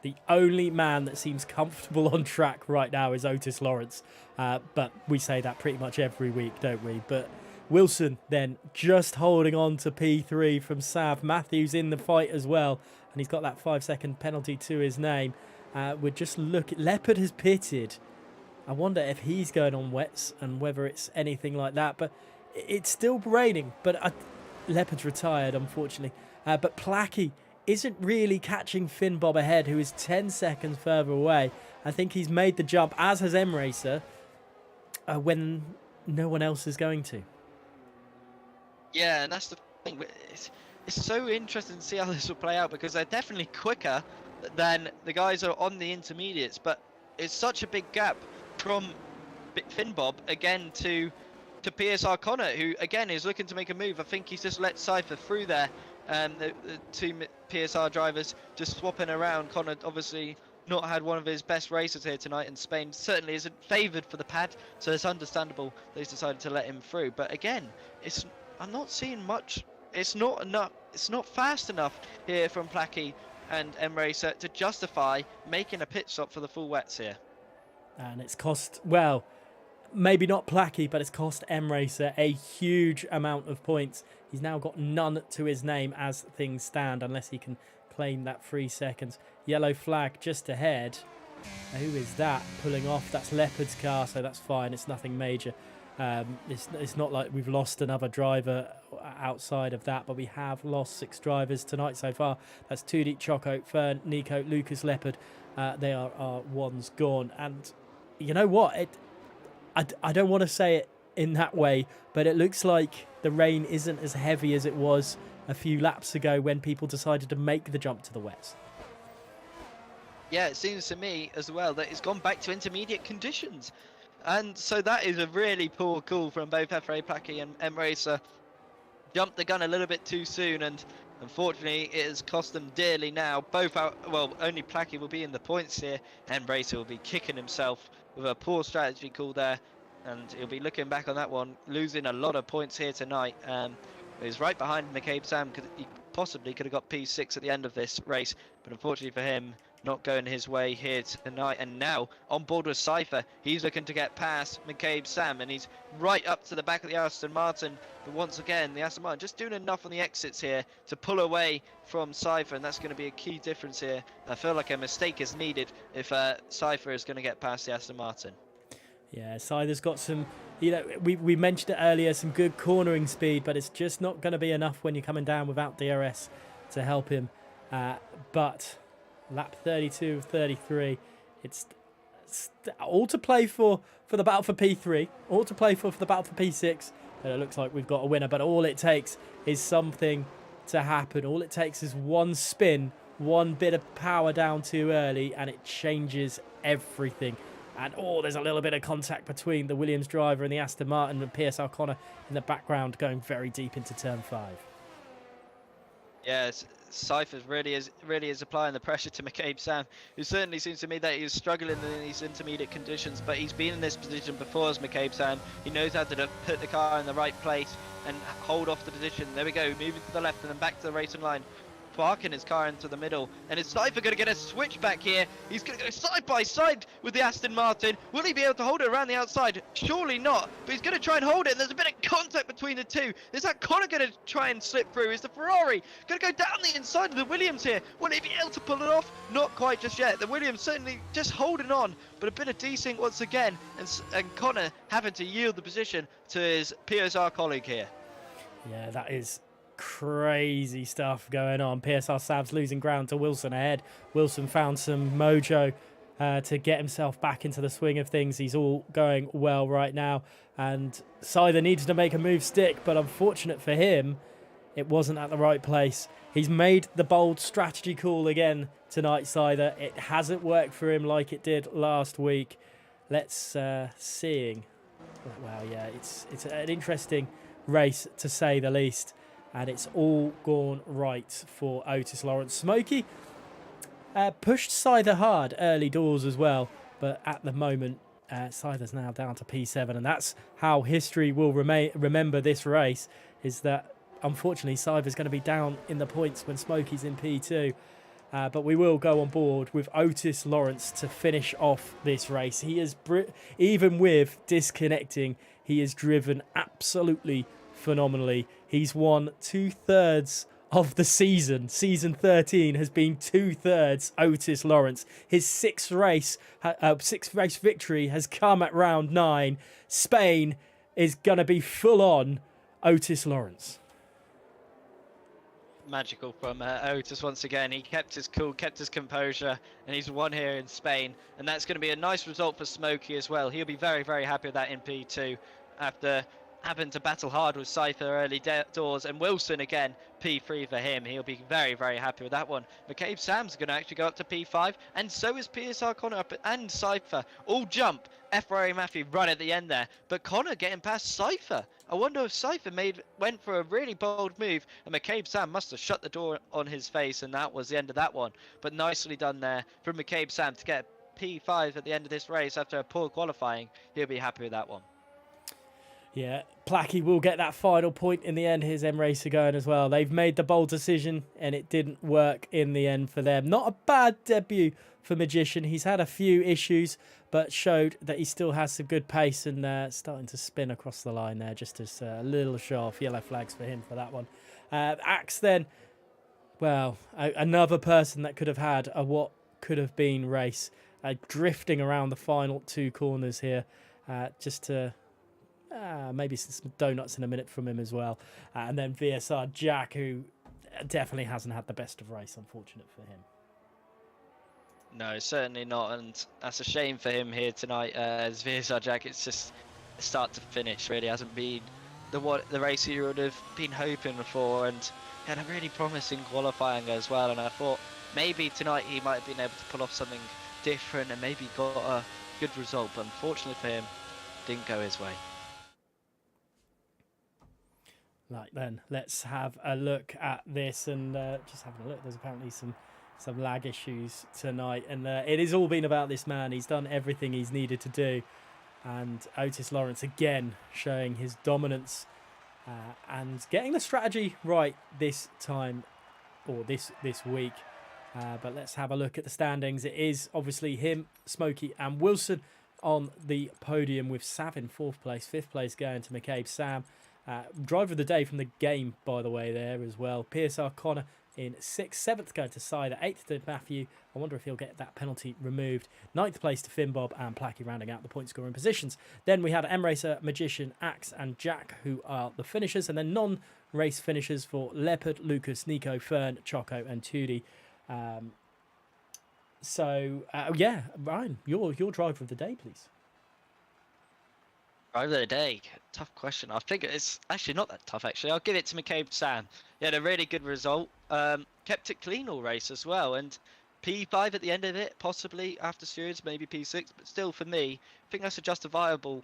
A: The only man that seems comfortable on track right now is Otis Lawrence. But we say that pretty much every week, don't we? But Wilson then just holding on to P3 from Sav. Matthews in the fight as well, and he's got that 5-second penalty to his name. We're just looking. Leopard has pitted. I wonder if he's going on wets and whether it's anything like that. But it's still raining. But Leopard's retired, unfortunately. But Placky isn't really catching Finn Bob ahead, who is 10 seconds further away. I think he's made the jump, as has M Racer, when no one else is going to.
G: Yeah, and that's the thing. It's so interesting to see how this will play out, because they're definitely quicker than the guys who are on the intermediates. But it's such a big gap from Finn Bob again to PSR Connor, who again is looking to make a move. I think he's just let Cypher through there. The two PSR drivers just swapping around. Connor obviously not had one of his best races here tonight, and Spain certainly isn't favoured for the pad, so it's understandable that he's decided to let him through. But again, I'm not seeing much. It's not enough. It's not fast enough here from Placky and M Racer to justify making a pit stop for the full wets here.
A: And it's cost, well, maybe not Placky, but it's cost M Racer a huge amount of points. He's now got none to his name as things stand, unless he can claim that 3 seconds. Yellow flag just ahead. Who is that pulling off? That's Leopard's car, so that's fine. It's nothing major. It's not like we've lost another driver outside of that, but we have lost 6 drivers tonight so far. That's Tudik, Choco, Fern, Nico, Lucas, Leopard. They are our ones gone. And you know what? I don't want to say it in that way, but it looks like the rain isn't as heavy as it was a few laps ago when people decided to make the jump to the wets.
G: Yeah, it seems to me as well that it's gone back to intermediate conditions. And so that is a really poor call from both FRA Placky and M Racer. Jumped the gun a little bit too soon, and unfortunately it has cost them dearly now. Both out, well, only Placky will be in the points here. M Racer will be kicking himself with a poor strategy call there, and he'll be looking back on that one, losing a lot of points here tonight. He's right behind McCabe Sam, because he possibly could have got P6 at the end of this race, but unfortunately for him, not going his way here tonight. And now on board with Cypher, he's looking to get past McCabe Sam, and he's right up to the back of the Aston Martin. But once again, the Aston Martin just doing enough on the exits here to pull away from Cypher, and that's going to be a key difference here. I feel like a mistake is needed if Cypher is going to get past the Aston Martin.
A: Yeah, Cypher's got some, you know, we mentioned it earlier, some good cornering speed, but it's just not going to be enough when you're coming down without DRS to help him. But lap 32 of 33, it's all to play for the battle for P3, all to play for the battle for P6. And it looks like we've got a winner, but all it takes is something to happen. All it takes is one spin, one bit of power down too early, and it changes everything. And there's a little bit of contact between the Williams driver and the Aston Martin, and PSR Connor in the background going very deep into turn 5.
G: Yes, Cypher really is applying the pressure to McCabe Sam, who certainly seems to me that he's struggling in these intermediate conditions, but he's been in this position before as McCabe Sam. He knows how to put the car in the right place and hold off the position. There we go, moving to the left and then back to the racing line. Parking his car into the middle, and is Cypher going to get a switch back here? He's going to go side by side with the Aston Martin. Will he be able to hold it around the outside? Surely not, but he's going to try and hold it, and there's a bit of contact between the two. Is that Connor going to try and slip through? Is the Ferrari going to go down the inside of the Williams here? Will he be able to pull it off? Not quite just yet. The Williams certainly just holding on, but a bit of desync once again, and Connor having to yield the position to his PSR colleague here.
A: Yeah, that is crazy stuff going on. PSR Sam's losing ground to Wilson ahead. Wilson found some mojo to get himself back into the swing of things. He's all going well right now, and Scyther needed to make a move stick, but unfortunate for him, it wasn't at the right place. He's made the bold strategy call again tonight, Scyther. It hasn't worked for him like it did last week. Let's seeing. Well, yeah, it's an interesting race to say the least. And it's all gone right for Otis Lawrence. Smokey pushed Scyther hard early doors as well. But at the moment, Scyther's now down to P7. And that's how history will remember this race, is that, unfortunately, Scyther's going to be down in the points when Smokey's in P2. But we will go on board with Otis Lawrence to finish off this race. He is, even with disconnecting, he is driven absolutely phenomenally. He's won 2/3 of the season. Season 13 has been 2/3 Otis Lawrence. His sixth race victory has come at round 9. Spain is going to be full on Otis Lawrence.
G: Magical from Otis once again. He kept his cool, kept his composure, and he's won here in Spain. And that's going to be a nice result for Smokey as well. He'll be very, very happy with that in P2 after having to battle hard with Scyther early doors, and Wilson again, P3 for him. He'll be very, very happy with that one. McCabe Sam's going to actually go up to P5, and so is PSR Connor and Cypher. All jump. Ferrari Matthew right at the end there, but Connor getting past Cypher. I wonder if Cypher went for a really bold move, and McCabe Sam must have shut the door on his face, and that was the end of that one. But nicely done there from McCabe Sam to get P5 at the end of this race after a poor qualifying. He'll be happy with that one.
A: Yeah, Placky will get that final point in the end. Here's M-Racer going as well. They've made the bold decision, and it didn't work in the end for them. Not a bad debut for Magician. He's had a few issues, but showed that he still has some good pace, and starting to spin across the line there, just as a little show off. Yellow flags for him for that one. Axe then, well, another person that could have had a what could have been race, drifting around the final 2 corners here, just to... maybe some donuts in a minute from him as well. And then VSR Jack, who definitely hasn't had the best of race, unfortunate for him.
G: No, certainly not, and that's a shame for him here tonight. As VSR Jack, it's just start to finish, really hasn't been the race he would have been hoping for, and had a really promising qualifying as well. And I thought maybe tonight he might have been able to pull off something different and maybe got a good result, but unfortunately for him, didn't go his way.
A: Right then, let's have a look at this, and just having a look, there's apparently some lag issues tonight, and it has all been about this man. He's done everything he's needed to do, and Otis Lawrence again showing his dominance and getting the strategy right this time, or this week. But let's have a look at the standings. It is obviously him, Smokey and Wilson on the podium, with Sav in 4th place, 5th place going to McCabe Sam. Driver of the day from the game, by the way, there as well. PSR Connor in 6th, 7th going to Scyther, 8th to Matthew. I wonder if he'll get that penalty removed. 9th place to Finn Bob and Placky rounding out the point scoring positions. Then we had M-Racer, Magician, Axe and Jack, who are the finishers, and then non-race finishers for Leopard, Lucas, Nico, Fern, Choco and Tudi. So yeah, Ryan, your driver of the day, please.
G: Driver of the day, tough question. I think it's actually not that tough. Actually, I'll give it to McCabe Sam. He had a really good result. Kept it clean all race as well, and P5 at the end of it, possibly after stewards, maybe P6. But still, for me, I think that's a justifiable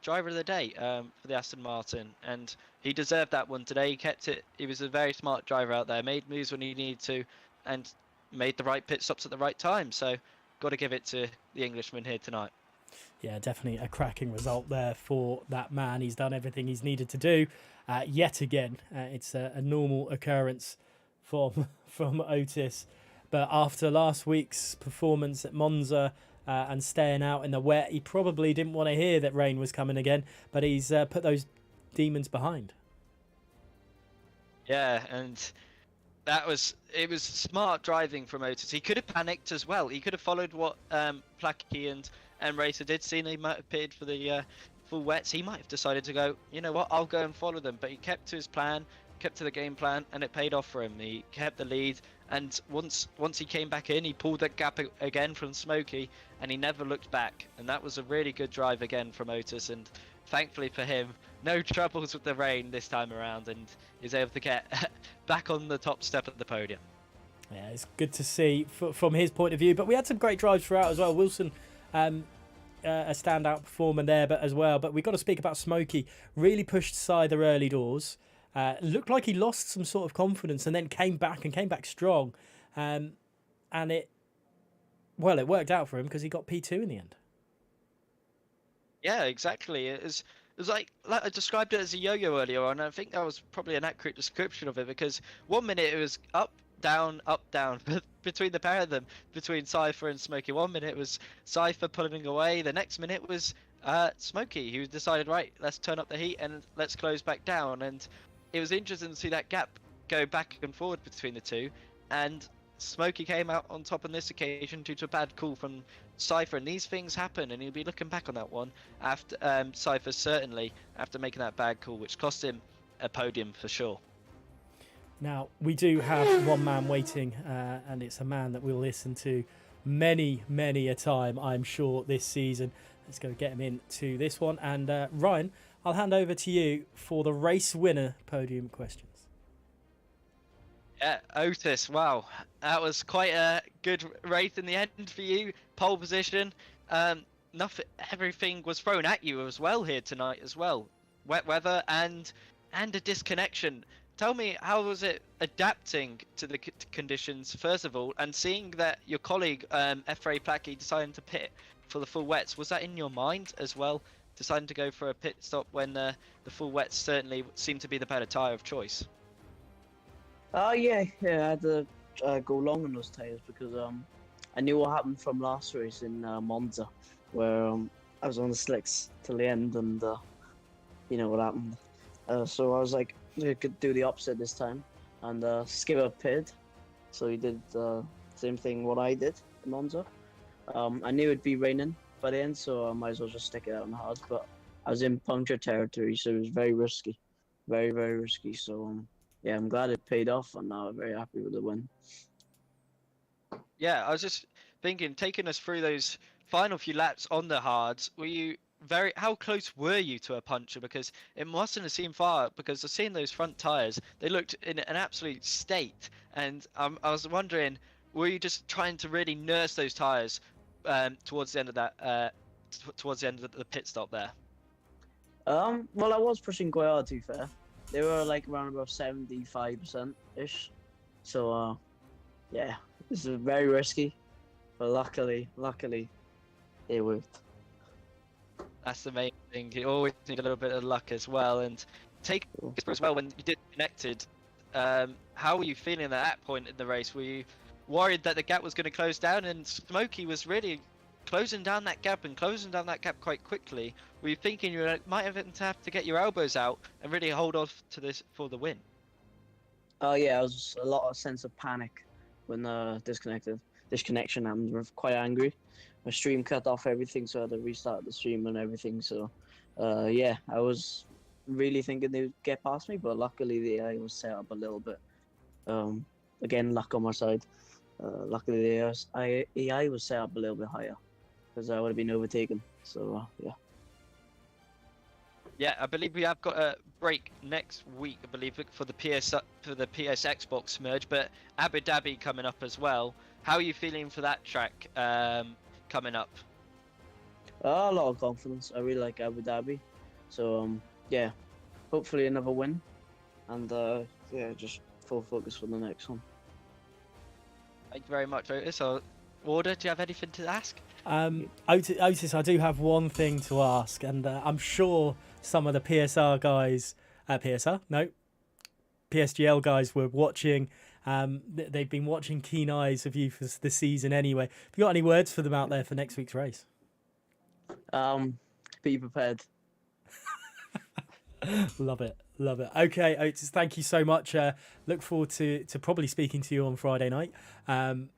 G: driver of the day for the Aston Martin, and he deserved that one today. He kept it. He was a very smart driver out there. Made moves when he needed to, and made the right pit stops at the right time. So, got to give it to the Englishman here tonight.
A: Yeah, definitely a cracking result there for that man. He's done everything he's needed to do. Yet again, it's a normal occurrence from Otis. But after last week's performance at Monza and staying out in the wet, he probably didn't want to hear that rain was coming again. But he's put those demons behind.
G: Yeah, and it was smart driving from Otis. He could have panicked as well. He could have followed what Plackey and Racer did. Seeing they might have pitted for the full wets, he might have decided to go, you know what, I'll go and follow them. But he kept to his plan, kept to the game plan, and it paid off for him. He kept the lead, and once he came back in, he pulled that gap again from Smokey, and he never looked back. And that was a really good drive again from Otis, and thankfully for him, no troubles with the rain this time around, and he's able to get back on the top step of the podium.
A: Yeah, it's good to see from his point of view. But we had some great drives throughout as well. Wilson, a standout performer there, but as well. But we've got to speak about Smokey. Really pushed Scyther early doors. Looked like he lost some sort of confidence and then came back strong. And it worked out for him because he got P2 in the end.
G: Yeah, exactly. It was like I described it as a yo-yo earlier on, and I think that was probably an accurate description of it, because one minute it was up, down, between the pair of them, between Cypher and Smokey. 1 minute it was Cypher pulling away, the next minute was Smokey, who decided, right, let's turn up the heat and let's close back down. And it was interesting to see that gap go back and forward between the two, and Smokey came out on top on this occasion due to a bad call from Cypher, and these things happen, and he'll be looking back on that one after Cypher, certainly after making that bad call, which cost him a podium for sure.
A: Now, we do have one man waiting, and it's a man that we'll listen to many a time, I'm sure, this season. Let's go get him into this one. And Ryan, I'll hand over to you for the race winner podium questions.
G: Yeah, Otis, wow. That was quite a good race in the end for you. Pole position. Everything was thrown at you as well here tonight as well. Wet weather and a disconnection. Tell me, how was it adapting to the conditions, first of all, and seeing that your colleague, F.A. Plackey, deciding to pit for the full wets? Was that in your mind as well, deciding to go for a pit stop when the full wets certainly seemed to be the better tyre of choice?
F: Yeah, I had to go long on those tyres because I knew what happened from last race in Monza, where I was on the slicks till the end, and you know what happened. So I was like, I could do the opposite this time, and Skipper pitted, so he did the same thing what I did in Monza. I knew it'd be raining by the end, so I might as well just stick it out on hard, but I was in puncture territory, so it was very risky, very risky. So yeah, I'm glad it paid off, and now I'm very happy with the win.
G: Yeah, I was just thinking, taking us through those final few laps on the hards, were you how close were you to a puncture? Because it mustn't have seemed far, because I've seen those front tyres, they looked in an absolute state, and I was wondering, were you just trying to really nurse those tyres towards the end of that, towards the end of the pit stop there?
F: Well, I was pushing quite hard, to be fair. They were like around about 75%-ish. So, yeah, this is very risky, but luckily, it worked.
G: That's the main thing. You always need a little bit of luck as well. And take as well, when you did connected, how were you feeling at that point in the race? Were you worried that the gap was going to close down? And Smokey was really closing down that gap quite quickly. Were you thinking you might have to get your elbows out and really hold off to this for the win?
F: Yeah, it was a lot of sense of panic when disconnection happened. We're quite angry. My stream cut off everything, so I had to restart the stream and everything. So, yeah, I was really thinking they would get past me, but luckily the AI was set up a little bit. Again, luck on my side. Luckily, the AI was set up a little bit higher because I would have been overtaken. So yeah.
G: Yeah, I believe we have got a break next week. I believe for the PS Xbox merge, but Abu Dhabi coming up as well. How are you feeling for that track coming up?
F: A lot of confidence. I really like Abu Dhabi. So yeah, hopefully another win, and yeah, just full focus for the next one.
G: Thank you very much, Otis. So, Warder, do you have anything to ask?
A: Otis, I do have one thing to ask, and I'm sure some of the PSR guys, PSGL guys were watching. They've been watching keen eyes of you for the season anyway. Have you got any words for them out there for next week's race?
F: Be prepared.
A: Love it. Okay, Otis, thank you so much. Look forward to probably speaking to you on Friday night. I'm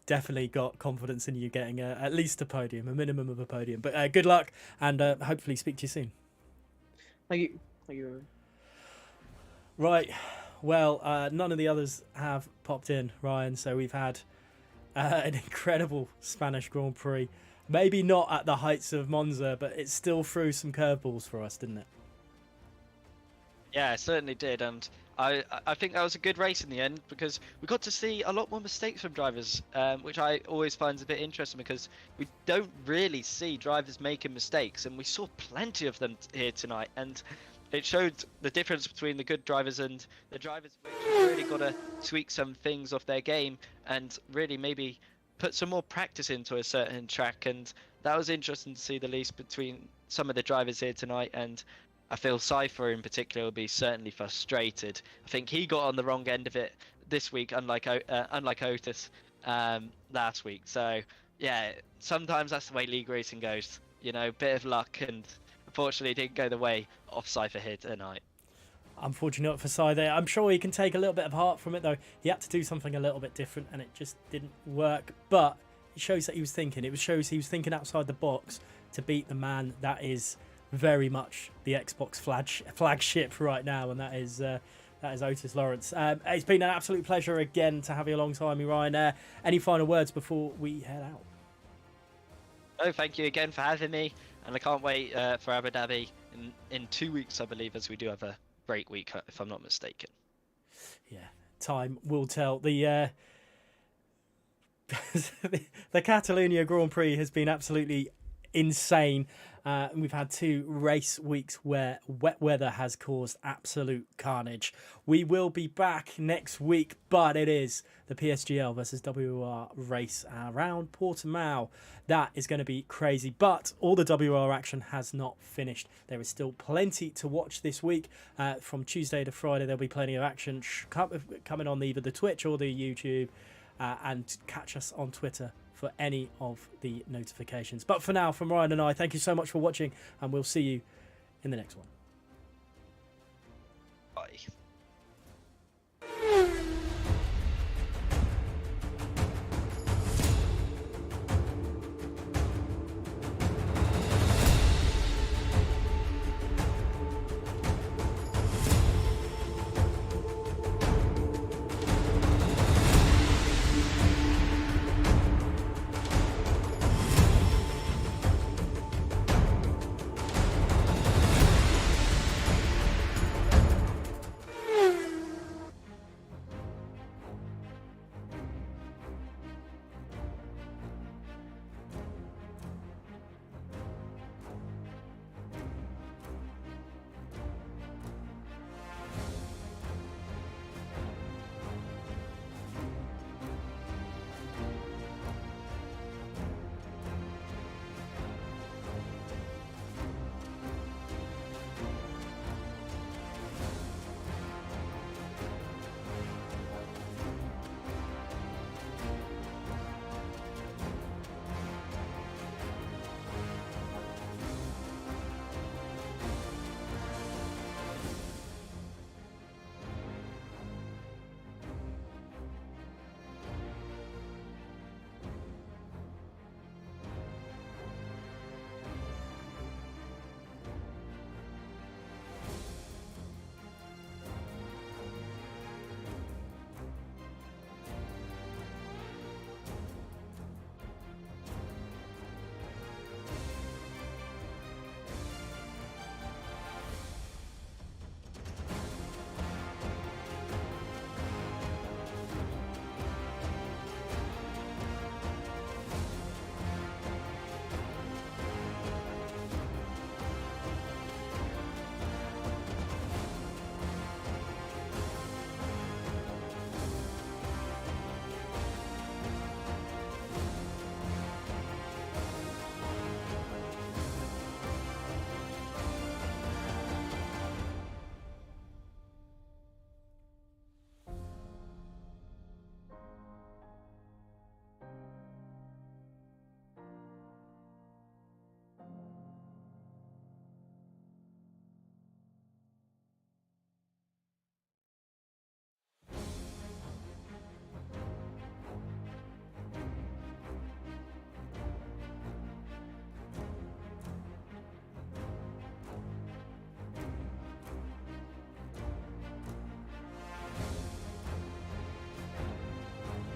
A: definitely got confidence in you getting at least a podium, a minimum of a podium. But good luck, and hopefully speak to you soon.
F: Thank you. Thank you.
A: Right. Well, none of the others have popped in, Ryan. So we've had an incredible Spanish Grand Prix. Maybe not at the heights of Monza, but it still threw some curveballs for us, didn't it?
G: Yeah, it certainly did, and I think that was a good race in the end because we got to see a lot more mistakes from drivers, which I always find a bit interesting because we don't really see drivers making mistakes, and we saw plenty of them here tonight, and it showed the difference between the good drivers and the drivers which have really got to tweak some things off their game and really maybe put some more practice into a certain track, and that was interesting to see the least between some of the drivers here tonight. And I feel Cypher in particular will be certainly frustrated. I think he got on the wrong end of it this week, unlike Otis last week. So yeah, sometimes that's the way league racing goes. You know, bit of luck, and unfortunately it didn't go the way of Cypher here tonight.
A: Unfortunate for Cy there. I'm sure he can take a little bit of heart from it, though. He had to do something a little bit different, and it just didn't work. But it shows that he was thinking. It shows he was thinking outside the box to beat the man that is very much the Xbox flagship right now, and that is Otis Lawrence. It's been an absolute pleasure again to have you alongside me, Ryan. Any final words before we head out?
G: Oh, thank you again for having me, and I can't wait for Abu Dhabi in 2 weeks, I believe, as we do have a break week, if I'm not mistaken.
A: Yeah, time will tell. The the Catalonia Grand Prix has been absolutely insane. And we've had 2 race weeks where wet weather has caused absolute carnage. We will be back next week, but it is the PSGL versus WOR race around Portimao. That is going to be crazy, but all the WOR action has not finished. There is still plenty to watch this week. From Tuesday to Friday, there'll be plenty of action coming on either the Twitch or the YouTube, and catch us on Twitter for any of the notifications. But for now, from Ryan and I, thank you so much for watching, and we'll see you in the next one.